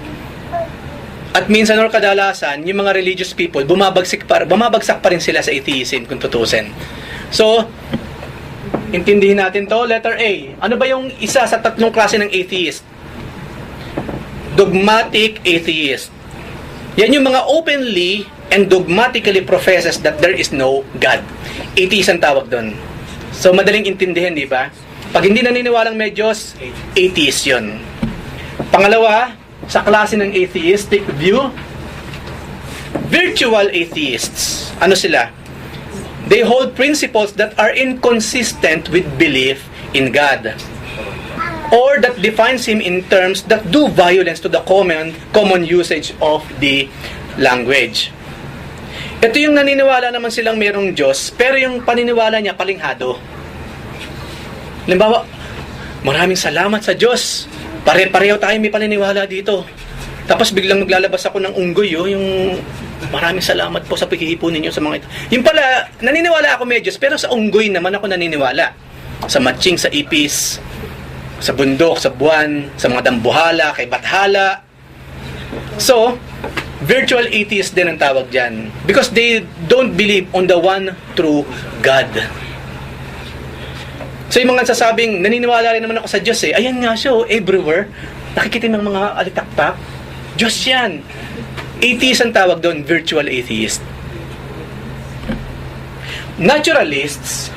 At minsan or kadalasan, yung mga religious people, bumabagsak pa rin sila sa atheism kung tutusin. So, intindihin natin to. Letter A. Ano ba yung isa sa 3 klase ng atheist? Dogmatic atheist. Yan yung mga openly and dogmatically professes that there is no God. Atheist ang tawag doon. So, madaling intindihin, di ba? Pag hindi naniniwalang may Diyos, atheist yun. Pangalawa, sa klase ng atheistic view, virtual atheists. Ano sila? They hold principles that are inconsistent with belief in God, or that defines Him in terms that do violence to the common usage of the language. Ito yung naniniwala naman silang mayroong Diyos, pero yung paniniwala niya palinghado. Halimbawa, maraming salamat sa Diyos. Pare-pareho tayo may paniniwala dito. Tapos biglang maglalabas ako ng unggoy, yung maraming salamat po sa paghihipo ninyo sa mga ito. Yung pala, naniniwala ako may Diyos, pero sa unggoy naman ako naniniwala. Sa matching, sa ipis, sa bundok, sa buwan, sa mga dambuhala, kay Bathala. So, virtual atheist din ang tawag dyan. Because they don't believe on the one true God. So yung mga sasabing, naniniwala rin naman ako sa Diyos eh. Ayan nga siya, everywhere. Nakikita ng mga alitaktak. Diyos yan. Atheist ang tawag doon, virtual atheist. Naturalists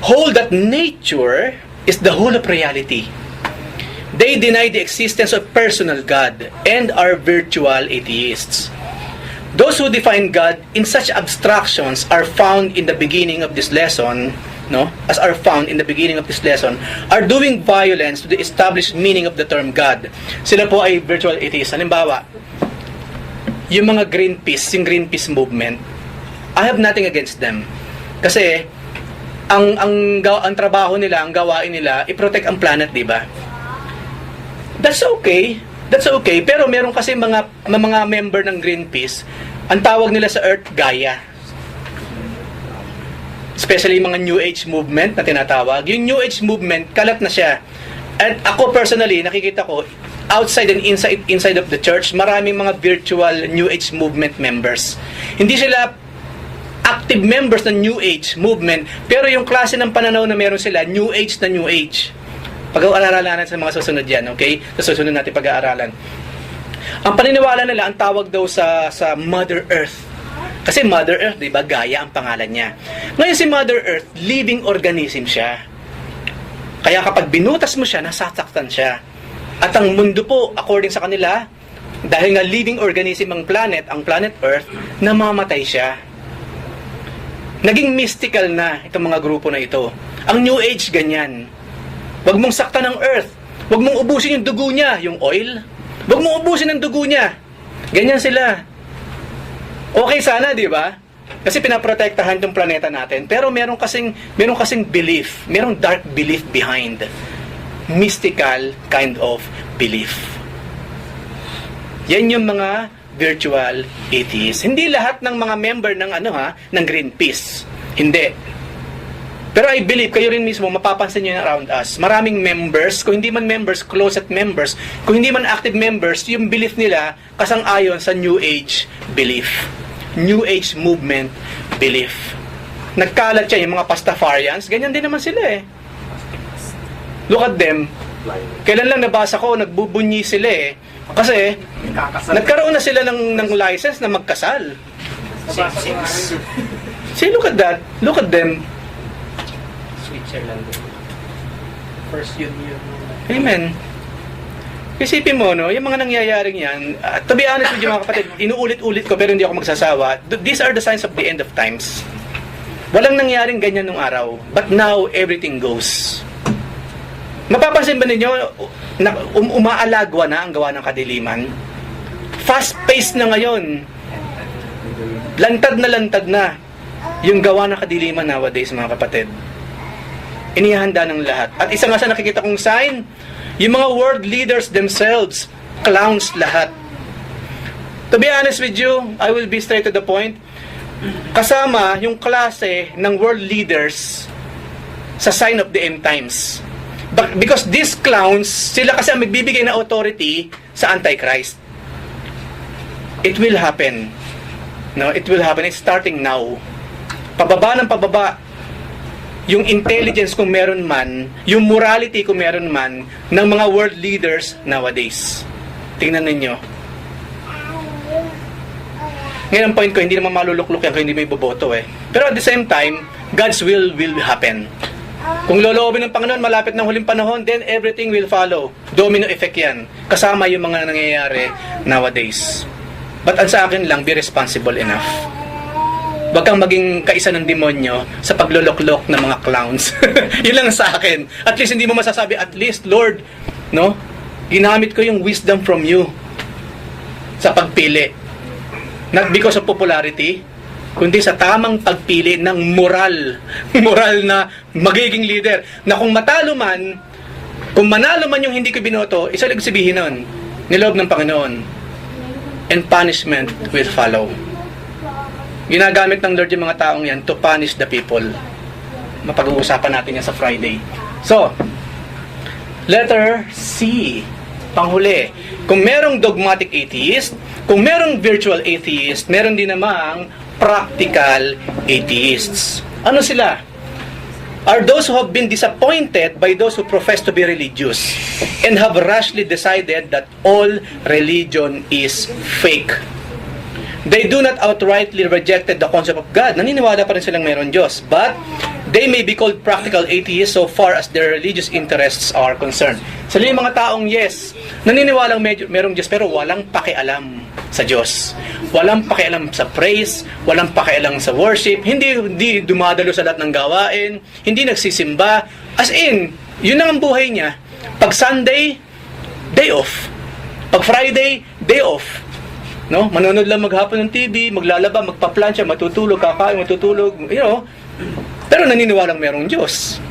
hold that nature is the whole of reality. They deny the existence of personal God and are virtual atheists. Those who define God in such abstractions are found in the beginning of this lesson, are doing violence to the established meaning of the term God. Sila po ay virtual atheists. Halimbawa, yung mga Greenpeace, yung Greenpeace movement, I have nothing against them. Kasi, ang trabaho nila, ang gawain nila, i-protect ang planet, di ba? That's okay. That's okay. Pero meron kasi mga member ng Greenpeace, ang tawag nila sa Earth, Gaia. Especially yung mga New Age movement na tinatawag. Yung New Age movement, kalat na siya. At ako personally, nakikita ko, outside and inside of the church, maraming mga virtual New Age movement members. Hindi sila active members ng New Age movement, pero yung klase ng pananaw na meron sila, New Age na New Age. Pag-aaralan natin sa mga susunod yan, okay? Sa susunod natin pag-aaralan. Ang paniniwala nila, ang tawag daw sa Mother Earth. Kasi Mother Earth, di ba, Gaia ang pangalan niya. Ngayon si Mother Earth, living organism siya. Kaya kapag binutas mo siya, nasasaktan siya. At ang mundo po, according sa kanila, dahil nga living organism ang planet Earth, namamatay siya. Naging mystical na itong mga grupo na ito. Ang New Age, ganyan. Huwag mong saktan ng Earth. Huwag mong ubusin yung dugo niya, yung oil. Huwag mong ubusin ang dugo niya. Ganyan sila. Okay sana, di ba? Kasi pinaprotektahan yung planeta natin. Pero meron kasing belief. Merong dark belief behind. Mystical kind of belief. Yan yung mga virtual atheists. Hindi lahat ng mga member ng ng Greenpeace. Hindi. Pero I believe, kayo rin mismo, mapapansin nyo around us. Maraming members, kung hindi man members, closet members, kung hindi man active members, yung belief nila kasang-ayon sa New Age belief. New Age movement belief. Nagkalat siya yung mga Pastafarians, ganyan din naman sila eh. Look at them. Kailan lang nabasa ko, nagbubunyi sila eh. Kasi, nagkaroon na sila ng license na magkasal. See, look at that. Look at them. Switzerland. First union. Amen. Isipin mo, no, yung mga nangyayaring yan, to be honest with you mga kapatid, inuulit-ulit ko pero hindi ako magsasawa, these are the signs of the end of times. Walang nangyaring ganyan nung araw, but now everything goes. Mapapansin ba ninyo, umaalagwa na ang gawa ng kadiliman? Fast-paced na ngayon. Lantad na yung gawa ng kadiliman nowadays mga kapatid. Inihanda ng lahat. At isa nga sa nakikita kong sign, yung mga world leaders themselves, clowns lahat. To be honest with you, I will be straight to the point. Kasama yung klase ng world leaders sa sign of the end times. Because these clowns, sila kasi ang magbibigay na authority sa Antichrist. It will happen. No, it will happen. It's starting now. Pababa ng pababa yung intelligence kung meron man, yung morality kung meron man, ng mga world leaders nowadays. Tingnan ninyo. Ngayon ang point ko, hindi naman maluluklok yan kung hindi may boboto eh. Pero at the same time, God's will happen. Kung loloobin ng Panginoon, malapit ng huling panahon, then everything will follow. Domino effect yan. Kasama yung mga nangyayari nowadays. But ang sa akin lang, be responsible enough. Huwag kang maging kaisa ng demonyo sa pagloloklok ng mga clowns. Yun lang sa akin. At least hindi mo masasabi, at least, Lord, no? Ginamit ko yung wisdom from you sa pagpili. Not because of popularity, kundi sa tamang pagpili ng moral. Moral na magiging leader. Na kung matalo man, kung manalo man yung hindi ko binoto, isa lang sabihin nun, niloob ng Panginoon. And punishment will follow. Ginagamit ng Lord yung mga taong yan to punish the people. Mapag-uusapan natin yan sa Friday. So, letter C. Panghuli. Kung merong dogmatic atheist, kung merong virtual atheist, meron din namang practical atheists. Ano sila? Are those who have been disappointed by those who profess to be religious and have rashly decided that all religion is fake. They do not outrightly rejected the concept of God. Naniniwala pa rin silang meron Diyos. But they may be called practical atheists so far as their religious interests are concerned. Sila yung mga taong yes, naniniwalang merong Diyos pero walang pakialam sa Diyos. Walang pakialam sa praise, walang pakialam sa worship, hindi dumadalo sa lahat ng gawain, hindi nagsisimba. As in, yun ang buhay niya. Pag Sunday, day off. Pag Friday, day off. No? Manonood lang maghapon ng TV, maglalaba, magpa-plancha, matutulog, kakain, matutulog, you know. Pero naniniwalang merong Diyos.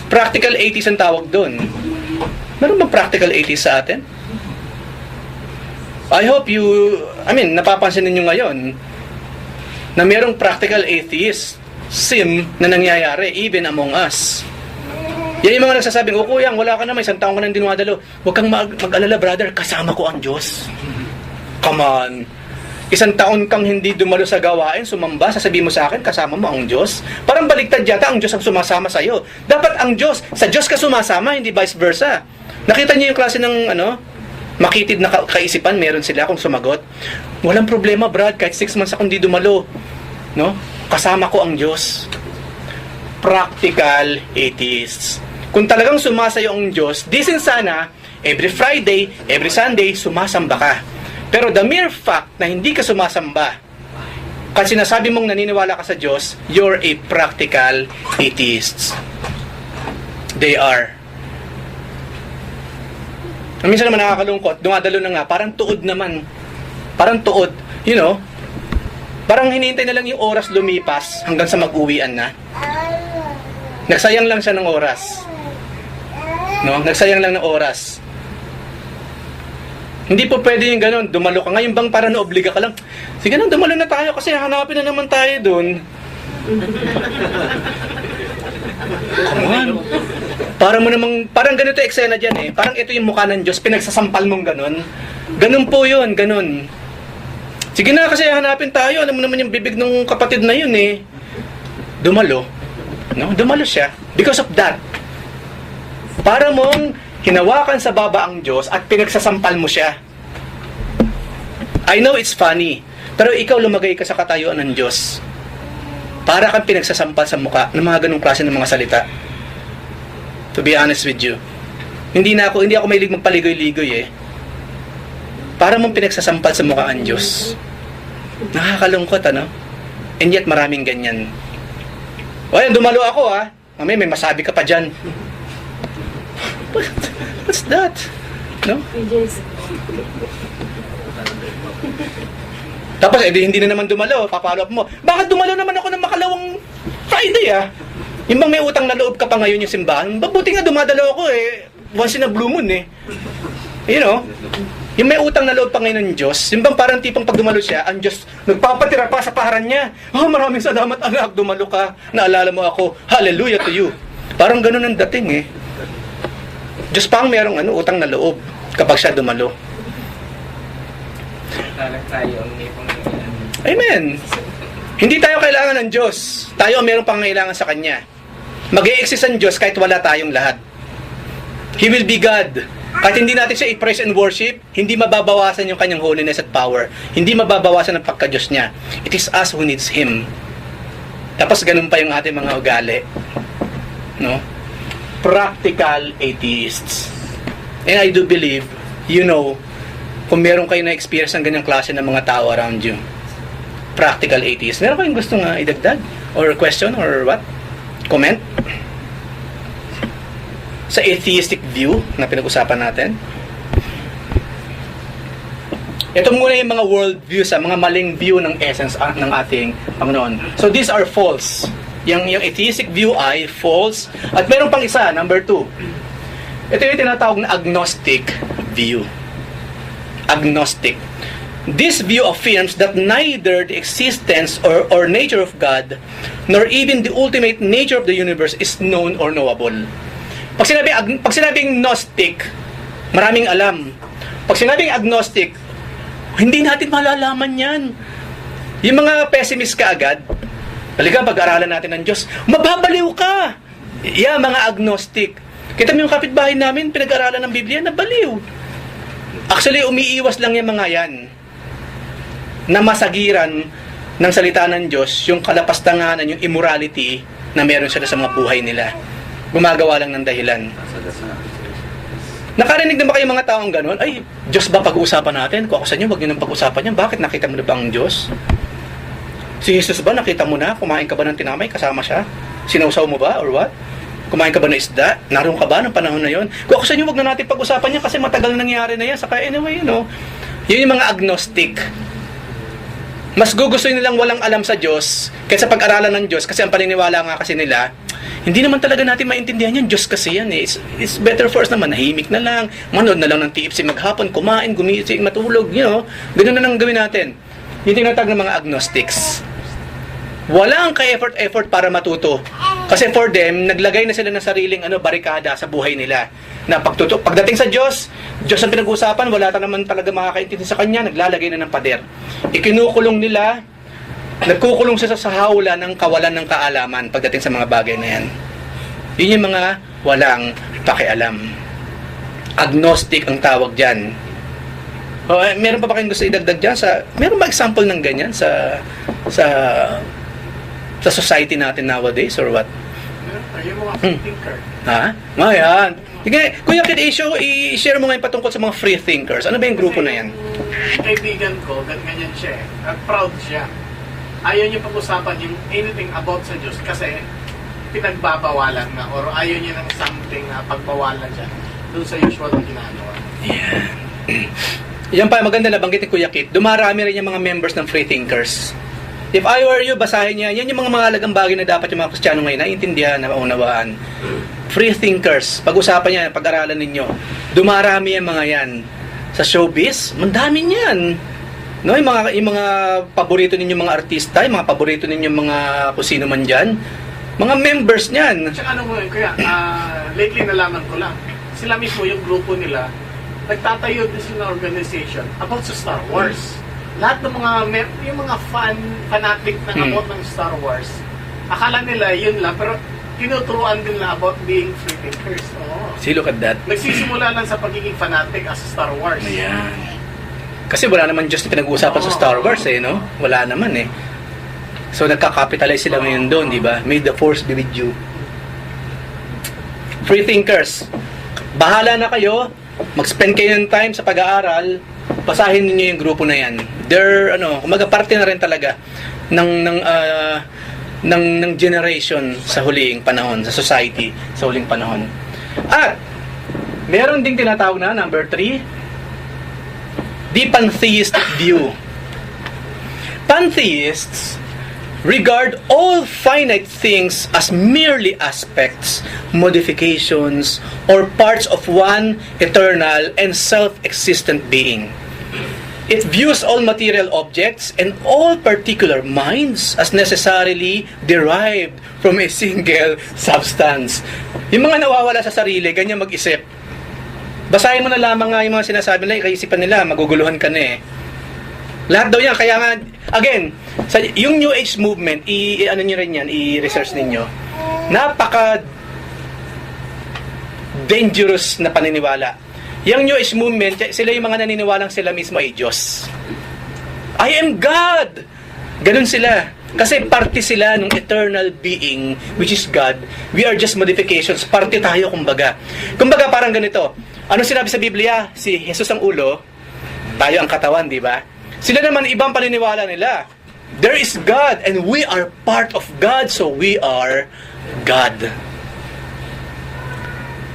Practical atheist ang tawag doon. Meron bang practical atheist sa atin? I hope napapansin ninyo ngayon na merong practical atheist na nangyayari even among us. Yan yung mga nagsasabing, o kuyang, wala ka na, may isang taong ka nang dinumadalo. Huwag kang mag-alala, brother, kasama ko ang Diyos. Come on. Isang taon kang hindi dumalo sa gawain, sumamba, sasabihin mo sa akin, kasama mo ang Diyos? Parang baliktad yata, ang Diyos ang sumasama sa'yo. Dapat ang Diyos, sa Diyos ka sumasama, hindi vice versa. Nakita niyo yung klase ng, makitid na kaisipan, meron sila kung sumagot. Walang problema, Brad, kahit 6 months akong hindi dumalo. No? Kasama ko ang Diyos. Practical atheists. Kung talagang sumasayo ang Diyos, disin sana, every Friday, every Sunday, sumasamba ka. Pero the mere fact na hindi ka sumasamba, kasi sinasabi mong naniniwala ka sa Diyos, you're a practical atheist. They are. Minsan naman nakakalungkot, dumadalo na nga, parang tuod naman. Parang tuod. Parang hinihintay na lang yung oras lumipas hanggang sa mag-uwian na. Nagsayang lang siya ng oras. No? Nagsayang lang ng oras. Hindi po pwede yung gano'n, dumalo ka. Ngayon bang para naobliga ka lang, sige na, dumalo na tayo kasi hanapin na naman tayo dun. Come on. Parang ganito eksena dyan eh. Parang ito yung mukha ng Diyos, pinagsasampal mong gano'n. Ganun po yun, ganun. Sige na kasi hanapin tayo. Alam mo naman yung bibig ng kapatid na yun eh. Dumalo. No? Dumalo siya. Because of that. Para mong hinawakan sa baba ang Diyos at pinagsasampal mo siya. I know it's funny, pero ikaw lumagay ka sa katayuan ng Diyos. Para kang pinagsasampal sa mukha ng mga ganung klase ng mga salita. To be honest with you. Hindi ako mahilig magpaligoy-ligoy eh. Para mong pinagsasampal sa mukha ang Diyos. Nakakalungkot, And yet maraming ganyan. O yan, dumalo ako Mamaya may masabi ka pa dyan. What's that? No? Tapos, hindi na naman dumalo. Papalo up mo. Bakit dumalo naman ako ng makalawang Friday, Yung bang may utang na loob ka pa ngayon yung simbahan? Mabuti nga dumadalo ako once in a blue moon Yung may utang na loob pa ngayon ng Diyos, yung bang parang tipong pag dumalo siya, ang Diyos nagpapatira pa sa paharan niya. Maraming salamat anak, dumalo ka. Naalala mo ako. Hallelujah to you. Parang ganun ang dating Diyos pa ang merong utang na loob kapag siya dumalo. Tayo ang may pangangailangan. Amen. Hindi tayo kailangan ng Diyos. Tayo ang merong pangangailangan sa Kanya. Mag-e-exist ang Diyos kahit wala tayong lahat. He will be God. Kahit hindi natin siya i-praise and worship, hindi mababawasan yung Kanyang holiness at power. Hindi mababawasan ang pagka-Diyos niya. It is us who needs Him. Tapos ganun pa yung ating mga ugali. No? Practical atheists. And I do believe, kung meron kayo na-experience ng ganyang klase ng mga tao around you. Practical atheists. Meron kayong gustong idagdag? Or question? Or what? Comment? Sa atheistic view na pinag-usapan natin. Ito muna yung mga world views, mga maling view ng essence ng ating Panginoon. So these are false. Yung atheistic view ay false. At meron pang isa, number 2. Ito yung tinatawag na agnostic view. Agnostic. This view affirms that neither the existence or nature of God, nor even the ultimate nature of the universe is known or knowable. Pag sinabing Gnostic, maraming alam. Pag sinabing agnostic, hindi natin malalaman yan. Yung mga pessimist ka agad, halika pag-aralan natin ng Diyos, mababaliw ka. Yeah, mga agnostic. Kita mo yung kapitbahay namin, pinag-aralan ng Biblia, nabaliw. Actually, umiiwas lang yung mga yan na masagiran ng salita ng Diyos, yung kalapastanganan, yung immorality na meron sila sa mga buhay nila. Gumagawa lang ng dahilan. Nakarinig na ba kayo mga taong gano'n? Ay, Diyos ba pag-uusapan natin? Kung ako sa inyo, wag nyo nang pag-usapan yan. Bakit? Nakita mo na ba ang Diyos? Si Jesus ba? Nakita mo na? Kumain ka ba ng tinamay? Kasama siya? Sinausaw mo ba? Or what? Kumain ka ba ng isda? Naroon ka ba ng panahon na yon? Kung ako sa inyo, wag na natin pag-usapan yan kasi matagal na nangyari na yan. Saka anyway, yun yung mga agnostic. Mas gugustuhin nilang walang alam sa Diyos kaysa pag-aralan ng Diyos kasi ang paniniwala nga kasi nila, hindi naman talaga natin maintindihan yan. Diyos kasi yan It's better for us naman, nahimik na lang, manood na lang ng TFC maghapon, kumain, gumising, matulog, ganun na lang gawin natin. Yung tinatag ng mga agnostics. Walang ka-effort para matuto. Kasi for them, naglagay na sila ng sariling barikada sa buhay nila. na pagdating sa Diyos ang pinag-uusapan, wala naman talaga makakaintindi sa Kanya, naglalagay na ng pader. Ikinukulong nila, nagkukulong sila sa hawla ng kawalan ng kaalaman pagdating sa mga bagay na yan. Yun yung mga walang pakialam. Agnostic ang tawag dyan. Meron pa ba kayong gusto idagdag dyan? Meron ba example ng ganyan sa society natin nowadays or what? Yung mga free thinker. Ha? Ayan. Sige, Kuya Kid, i-share mo ngayon patungkol sa mga free thinkers. Ano ba yung grupo na yan? Yung kaibigan ko, ganyan siya eh. Proud siya. Ayaw niya pag-usapan yung anything about sa Diyos kasi pinagbabawalan na or ayaw niya ng something na pagbawalan siya doon sa usual na ginagawa. Yan. Yan pa, maganda na banggit ni Kuya Kit. Dumarami rin yung mga members ng free thinkers. If I were you, basahin niya. Yan yung mga mahalagang bagay na dapat yung mga Kristiyano ngayon naiintindihan, na maunawaan. Free thinkers. Pag-usapan niya, pag-aralan ninyo. Dumarami yung mga yan. Sa showbiz, mandami niyan. No, yung mga paborito ninyong mga artista, yung mga paborito ninyong mga kung sino man dyan, mga members niyan. Tsaka ano mo yun, kaya lately nalaman ko lang, sila mismo yung grupo nila, nagtatayo din sila ng organization about sa Star Wars. Lahat ng mga, yung mga fanatic na about ng Star Wars, akala nila yun lang, pero tinuturuan din na about being free thinkers. Oh. See, look at that. Nagsisimula lang sa pagiging fanatic as Star Wars. Ayan. Kasi wala naman Diyos na pinag-uusapan sa Star Wars eh, no? Wala naman eh. So nagka-capitalize sila ngayon doon, di ba? May the force be with you. Free thinkers. Bahala na kayo. Mag-spend kayo ng time sa pag-aaral. Basahin niyo yung grupo na yan. They're, kumaga parte na rin talaga ng generation sa huling panahon, sa society, sa huling panahon. At, meron ding tinatawag na, number 3, the pantheistic view. Pantheists regard all finite things as merely aspects, modifications, or parts of one eternal and self-existent being. It views all material objects and all particular minds as necessarily derived from a single substance. Yung mga nawawala sa sarili, ganyan mag-isip. Basahin mo na lamang nga yung mga sinasabi nila, ikaisipan nila, maguguluhan ka na eh. Lahat daw yan, kaya nga, again, yung New Age movement, ano nyo rin yan, i-research ninyo, napaka dangerous na paniniwala. Yung New Age movement, sila yung mga naniniwalang sila mismo ay Diyos. I am God! Ganun sila. Kasi parte sila ng eternal being, which is God. We are just modifications. Parte tayo, kumbaga. Kumbaga, parang ganito. Ano sinabi sa Biblia? Si Jesus ang ulo, tayo ang katawan, di ba? Sila naman ibang paniniwala nila. There is God and we are part of God, so we are God.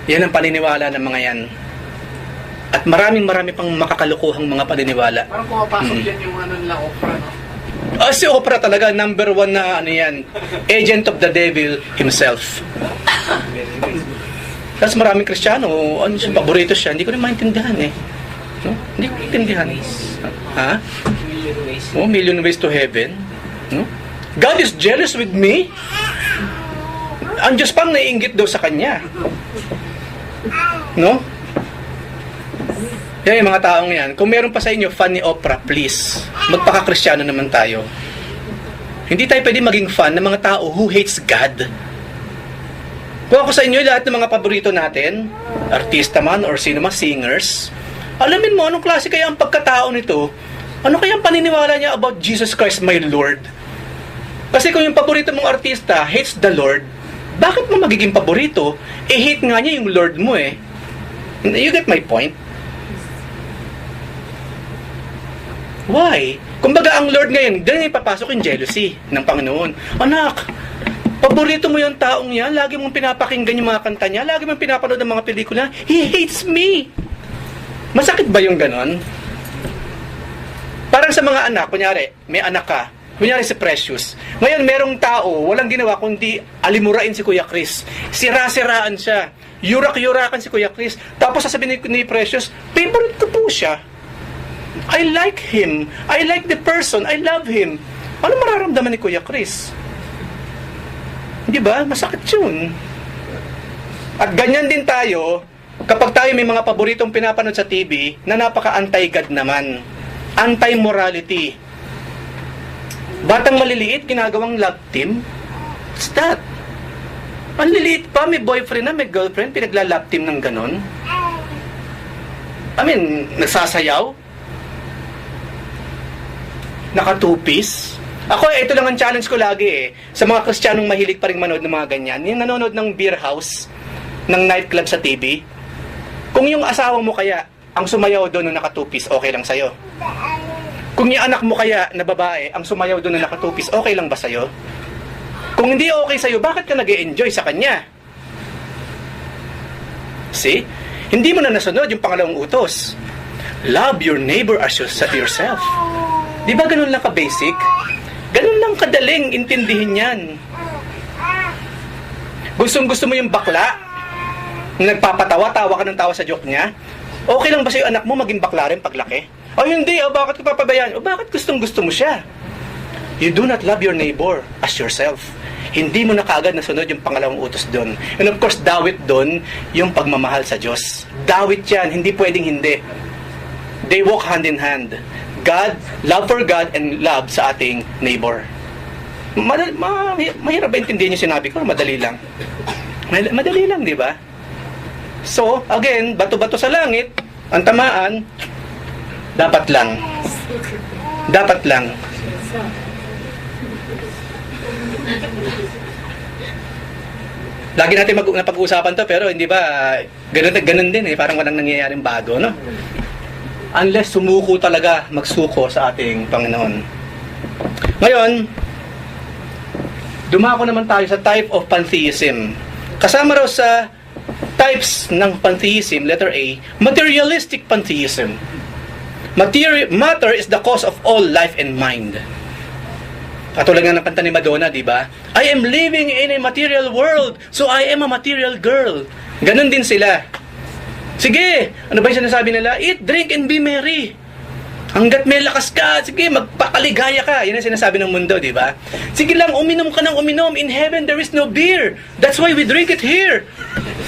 Yan ang paniniwala ng mga yan. At marami pang makakalukuhang mga paniniwala. Parang pumapasok yan yung nila Oprah, no? Si Oprah talaga, number 1 na yan. Agent of the devil himself. Tapos maraming Kristiyano, paborito siya. Hindi ko rin maintindihan eh. No? Hindi ko maintindihan. Ha? Million ways to heaven. No? God is jealous with me. Ang Diyos pang naiinggit daw sa kanya. No? Yan yung mga taong yan. Kung meron pa sa inyo fan ni Oprah, please, magpaka-Kristiyano naman tayo. Hindi tayo pwede maging fan ng mga tao who hates God. Kung ako sa inyo, lahat ng mga paborito natin, artista man or sino man, singers, alamin mo anong klase kaya ang pagkatao nito, ano kaya ang paniniwala niya about Jesus Christ my Lord. Kasi kung yung paborito mong artista hates the Lord, bakit mo magiging paborito? Hate nga niya yung Lord mo eh. You get my point? Why? Kumbaga ang Lord ngayon, doon ipapasok yung jealousy ng Panginoon. Anak, paborito mo yung taong yan, lagi mong pinapakinggan yung mga kanta niya, lagi mong pinapanood ang mga pelikula, he hates me. Masakit ba yung ganon? Parang sa mga anak, kunyari, may anak ka, kunyari si Precious. Ngayon, merong tao, walang ginawa kundi alimurain si Kuya Chris. Sira-siraan siya. Yurak-yurakan si Kuya Chris. Tapos sasabihin ni Precious, favorite ko po siya. I like him. I like the person. I love him. Ano mararamdaman ni Kuya Chris? Di ba? Masakit yun. At ganyan din tayo, kapag tayo may mga paboritong pinapanood sa TV na napaka-anti-God naman, anti-morality, batang maliliit, ginagawang love team, what's that? Ang liliit pa, may boyfriend na, may girlfriend, pinagla-love team ng ganon. I mean, nagsasayaw, naka-two-piece. Ako, ito lang ang challenge ko lagi eh. Sa mga Kristiyanong mahilig pa rin manood ng mga ganyan. Yung nanonood ng beer house, ng nightclub sa TV. Kung yung asawa mo kaya, ang sumayaw doon na naka-two-piece, okay lang sa'yo. Kung yung anak mo kaya na babae, ang sumayaw doon na naka-two-piece, okay lang ba sa'yo? Kung hindi okay sa'yo, bakit ka nag-e-enjoy sa kanya? See? Hindi mo na nasunod yung pangalawang utos. Love your neighbor as yourself. Di ba ganun lang ka-basic? Ganun lang kadaling intindihin yan. Gustong-gusto mo yung bakla, nagpapatawa-tawa ka ng tawa sa joke niya, okay lang ba sa'yo anak mo maging bakla rin paglaki? O hindi, bakit ka papabayaan? O bakit gustong-gusto mo siya? You do not love your neighbor as yourself. Hindi mo na kaagad nasunod yung pangalawang utos doon. And of course, dawit doon yung pagmamahal sa Diyos. Dawit yan, hindi pwedeng hindi. They walk hand in hand. God, love for God, and love sa ating neighbor. Mahirap ba intindihin yung sinabi ko? Madali lang. Madali lang, di ba? So, again, bato-bato sa langit, ang tamaan, dapat lang. Dapat lang. Lagi natin napag-uusapan to, pero hindi ba, ganun din eh, parang walang nangyayaring bago, no? Unless sumuko talaga, magsuko sa ating Panginoon. Ngayon, dumako naman tayo sa type of pantheism. Kasama raw sa types ng pantheism, letter A, materialistic pantheism. Matter is the cause of all life and mind. Katulad nga ng kanta ni Madonna, di ba? I am living in a material world, so I am a material girl. Ganon din sila. Sige, ano ba yung sinasabi nila? Eat, drink, and be merry. Hanggat may lakas ka, sige, magpakaligaya ka. Yan ang sinasabi ng mundo, di ba? Sige lang, uminom ka ng uminom. In heaven, there is no beer. That's why we drink it here.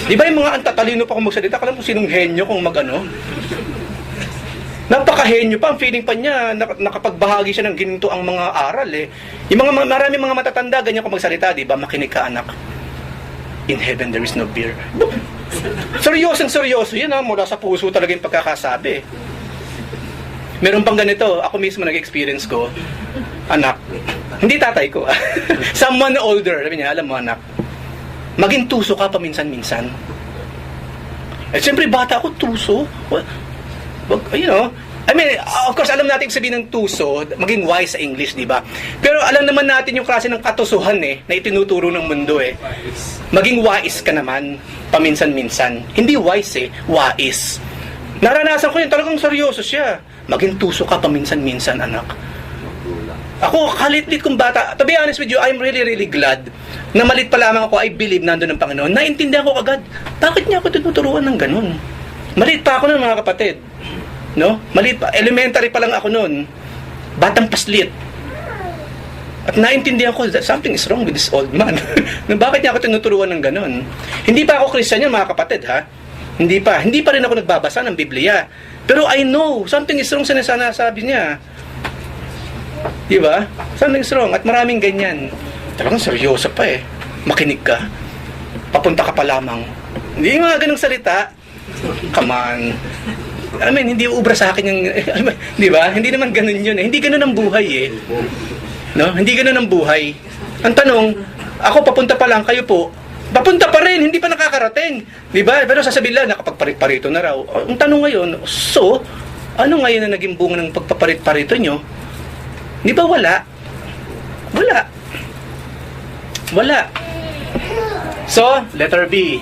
Di ba yung mga antatalino pa kung magsalita? Alam mo sinong henyo kung mag-ano? Napakahenyo pa, ang feeling pa niya, nakapagbahagi siya ng ginto ang mga aral eh. Yung maraming mga matatanda, ganyan kung magsalita, di ba? Makinig ka anak. In heaven, there is no beer. Seryoso yan ha, mula sa puso talaga yung pagkakasabi. Meron pang ganito, ako mismo nag-experience ko, anak, hindi tatay ko, someone older, sabi niya, alam mo anak, maging tuso ka paminsan-minsan. Eh, siyempre bata ako, tuso. You know, I mean, of course, alam natin sabihin ng tuso, maging wise sa English, di ba? Pero alam naman natin yung klase ng katusuhan eh, na itinuturo ng mundo eh. Maging wise ka naman, paminsan-minsan. Hindi wise eh, wise. Naranasan ko yun, talagang seryoso siya. Maging tuso ka paminsan-minsan, anak. Ako, kalit-lit kong bata. To be honest with you, I'm really, really glad na malit pa lamang ako, I believe nandun ng Panginoon. Naintindihan ko agad, bakit niya ako tinuturuan ng ganun? Malit pa ako nun, mga kapatid. No? Maliit pa. Elementary pa lang ako noon. Batang paslit. At naintindihan ko that something is wrong with this old man. Bakit niya ako tinuturuan ng ganun? Hindi pa ako Christian yan, mga kapatid, ha? Hindi pa. Hindi pa rin ako nagbabasa ng Biblia. Pero I know, something is wrong sa sinasabi niya. Di ba? Something is wrong. At maraming ganyan. Talagang seryoso pa eh. Makinig ka. Papunta ka pa lamang. Hindi mga ganung salita. Come on. I mean, hindi ubra sa akin yung, di ba? Hindi naman ganun yun eh. Hindi ganun ang buhay eh. No? Hindi ganun ang buhay. Ang tanong, ako papunta pa lang, kayo po, papunta pa rin, hindi pa nakakarating. Di ba? Pero sasabihin lang, nakapagparit-parito na raw. Ang tanong ngayon, so, ano ngayon na naging bunga ng pagpaparit-parito nyo? Di ba wala? Wala. Wala. So, letter B.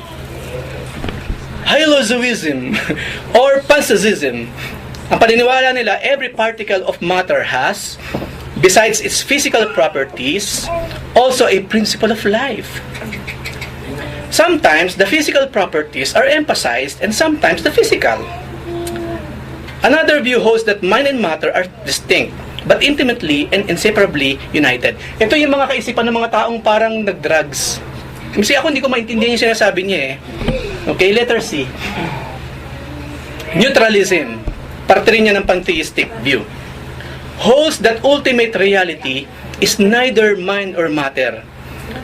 Hylozoism or pantheism. Ang paniniwala nila, every particle of matter has, besides its physical properties, also a principle of life. Sometimes the physical properties are emphasized and sometimes the physical. Another view holds that mind and matter are distinct but intimately and inseparably united. Ito yung mga kaisipan ng mga taong parang nag-drugs. Kasi ako hindi ko maintindihan yung sinasabi niya eh. Okay, letter C. Neutralism. Parte rin yan ng pantheistic view. Holds that ultimate reality is neither mind or matter,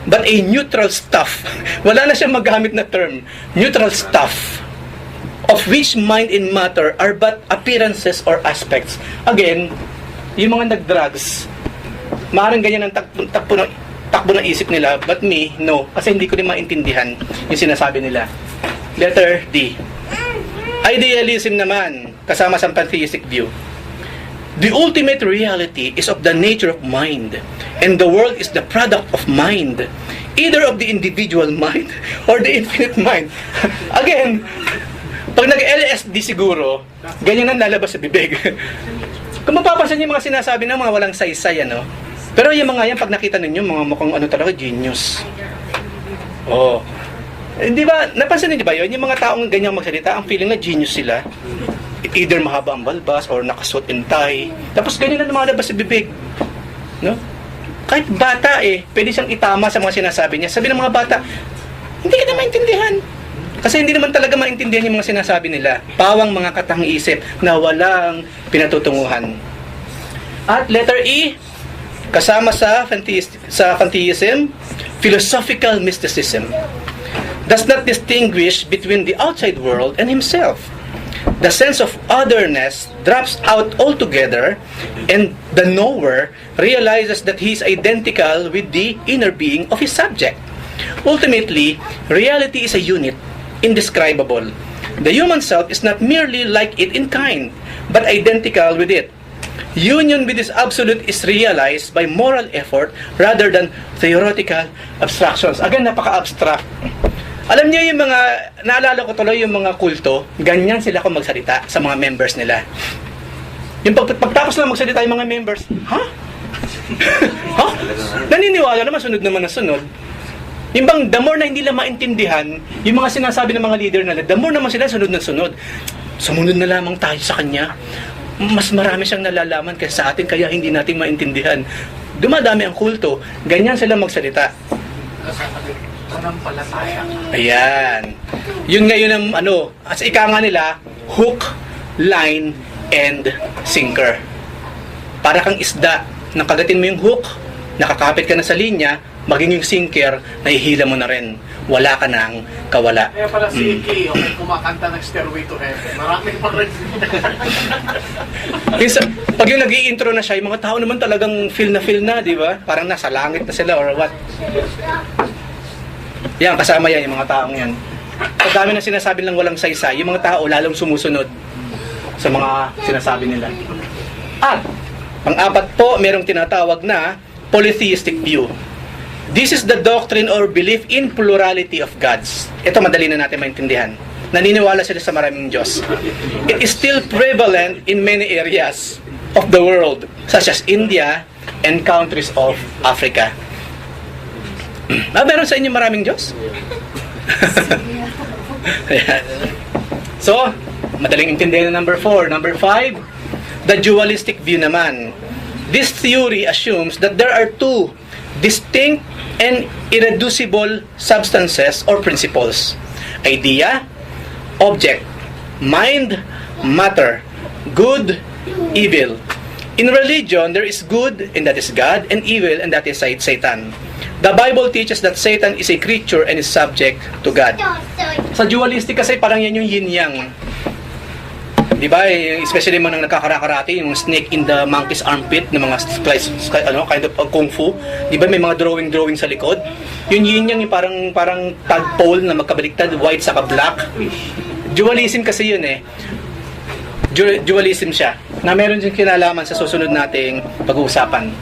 but a neutral stuff. Wala na siyang magamit na term. Neutral stuff, of which mind and matter are but appearances or aspects. Again, yung mga nag-drugs, maaaring ganyan ang takbo ng isip nila, but me, no. Kasi hindi ko rin maintindihan yung sinasabi nila. Letter D. Idealism naman, kasama sa pantheistic view. The ultimate reality is of the nature of mind, and the world is the product of mind, either of the individual mind or the infinite mind. Again, pag nag-LSD siguro, ganyan ang lalabas sa bibig. Kung mapapansin niyo yung mga sinasabi ng mga walang saysay, ano? Pero yung mga yan, pag nakita ninyo, mga mukhang ano talaga, genius. Oh. Hindi ba, napansin niyo ba yun? Yung mga taong ganyang magsalita, ang feeling na genius sila. Either mahaba ang balbas or nakasuot and tie. Tapos ganyan na lumalabas sa bibig. No? Kahit bata pwede siyang itama sa mga sinasabi niya. Sabi ng mga bata, hindi ka na maintindihan. Kasi hindi naman talaga maintindihan yung mga sinasabi nila. Pawang mga katang isip na walang pinatutunguhan. At letter E, kasama sa pantheism, philosophical mysticism. Does not distinguish between the outside world and himself. The sense of otherness drops out altogether, and the knower realizes that he is identical with the inner being of his subject. Ultimately, reality is a unit, indescribable. The human self is not merely like it in kind, but identical with it. Union with this absolute is realized by moral effort rather than theoretical abstractions. Again, napaka-abstract. Alam niyo yung mga, naalala ko tuloy yung mga kulto, ganyan sila kung magsalita sa mga members nila. Yung pagtapos lang magsalita yung mga members, ha? Ha? Naniniwala naman, sunod naman na sunod. Yung bang, the more na hindi lang maintindihan, yung mga sinasabi ng mga leader nila, the more naman sila sunod na sunod. Sumunod na lamang tayo sa kanya. Mas marami siyang nalalaman kaysa sa atin, kaya hindi natin maintindihan. Dumadami ang kulto, ganyan sila magsalita. Ayan. Yun ngayon ang as ika nga nila, hook, line, and sinker. Para kang isda, nakagatin mo yung hook, nakakapit ka na sa linya, maging yung sinker, nahihila mo na rin. Wala ka nang kawala. Kaya pala si Iki, okay, kumakanta ng Stairway to Heaven. Maraming pa rin. Pag yung nag-i-intro na siya, yung mga tao naman talagang feel na, di ba? Parang nasa langit na sila or what. Yan, kasama yan, yung mga taong yan. Pag dami na sinasabi lang walang saysay, yung mga tao lalong sumusunod sa mga sinasabi nila. At, pang-apat po, merong tinatawag na polytheistic view. This is the doctrine or belief in plurality of gods. Ito madali na natin maintindihan. Naniniwala sila sa maraming Diyos. It is still prevalent in many areas of the world, such as India and countries of Africa. Meron sa inyo maraming Diyos? So, madaling intindihan na number 4. Number 5, the dualistic view naman. This theory assumes that there are two distinct and irreducible substances or principles. Idea, object, mind, matter, good, evil. In religion, there is good, and that is God, and evil, and that is Satan. The Bible teaches that Satan is a creature and is subject to God. Sa dualistic kasi parang yan yung yin-yang. Di ba? Especially mga nagkakakarate, yung snake in the monkey's armpit, ng mga kind of kung fu. Di ba may mga drawing sa likod? Yung yin-yang yung parang tadpole na magkabaliktad, white saka black. Dualism kasi yun Dualism siya. Na meron din kinalaman sa susunod nating pag-uusapan.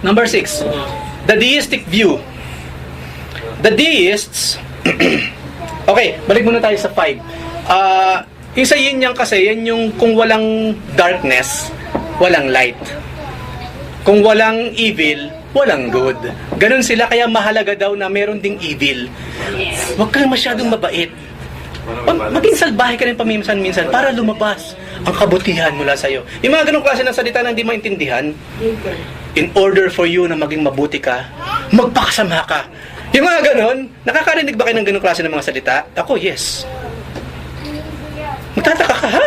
Number 6. The deistic view. The deists okay, balik muna tayo sa 5. Yung sa yin-yang kasi, yan yung kung walang darkness, walang light. Kung walang evil, walang good. Ganun sila, kaya mahalaga daw na meron ding evil. Huwag kang masyadong mabait. Maging salbahe ka rin paminsan-minsan para lumabas ang kabutihan mula sa'yo. Yung mga ganung klase ng salita na hindi maintindihan, in order for you na maging mabuti ka, magpakasama ka. Yung mga ganon, nakakarinig ba kayo ng ganong klase ng mga salita? Ako, yes. Magtataka ka, ha?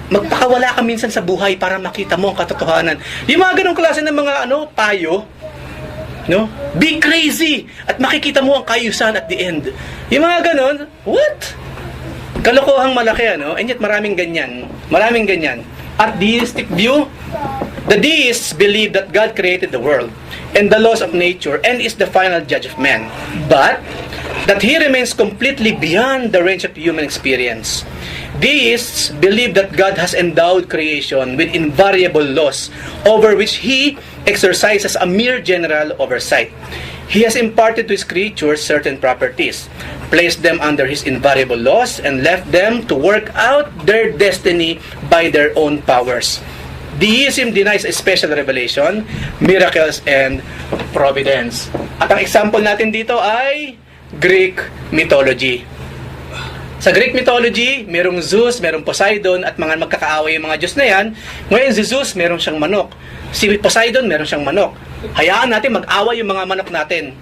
Magpakawala ka minsan sa buhay para makita mo ang katotohanan. Yung mga ganong klase ng mga payo, no? Be crazy at makikita mo ang kaayusan at the end. Yung mga ganon, what? Kalokohang malaki, ano? And yet maraming ganyan. Maraming ganyan. At deistic view, the deists believe that God created the world and the laws of nature and is the final judge of man. But that He remains completely beyond the range of human experience. Deists believe that God has endowed creation with invariable laws over which He exercises a mere general oversight. He has imparted to His creatures certain properties, placed them under His invariable laws, and left them to work out their destiny by their own powers. Deism denies a special revelation, miracles, and providence. At ang example natin dito ay Greek mythology. Sa Greek mythology, merong Zeus, merong Poseidon, at mga magkakaaway yung mga Diyos na yan. Ngayon si Zeus, meron siyang manok. Si Poseidon, meron siyang manok. Hayaan natin mag-away yung mga manok natin.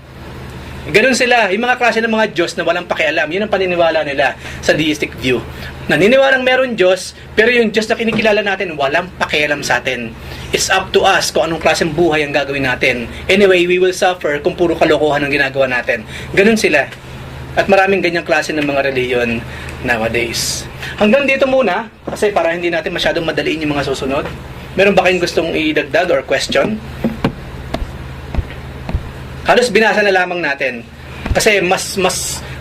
Ganun sila, yung mga klase ng mga Diyos na walang pakialam. Yun ang paniniwala nila sa deistic view. Naniniwalang meron Diyos, pero yung Diyos na kinikilala natin, walang pakialam sa atin. It's up to us kung anong klaseng buhay ang gagawin natin. Anyway, we will suffer kung puro kalokohan ang ginagawa natin. Ganun sila. At maraming ganyang klase ng mga reliyon nowadays. Hanggang dito muna, kasi para hindi natin masyadong madaliin yung mga susunod. Meron ba kayong gustong idagdag or question? Halos binasa na lamang natin. Kasi mas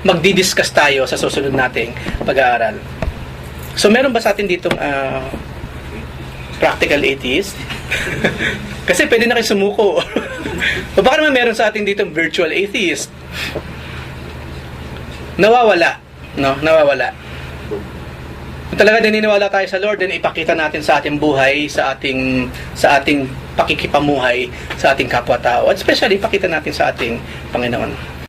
magdi-discuss tayo sa susunod nating pag-aaral. So meron ba sa atin ditong practical atheist? Kasi pwede na kayo sumuko. O baka naman meron sa atin ditong virtual atheist. Nawawala. No? Nawawala. Kung talaga naniniwala tayo sa Lord, then ipakita natin sa ating buhay, sa ating pakikipamuhay, sa ating kapwa-tao. At especially, ipakita natin sa ating Panginoon.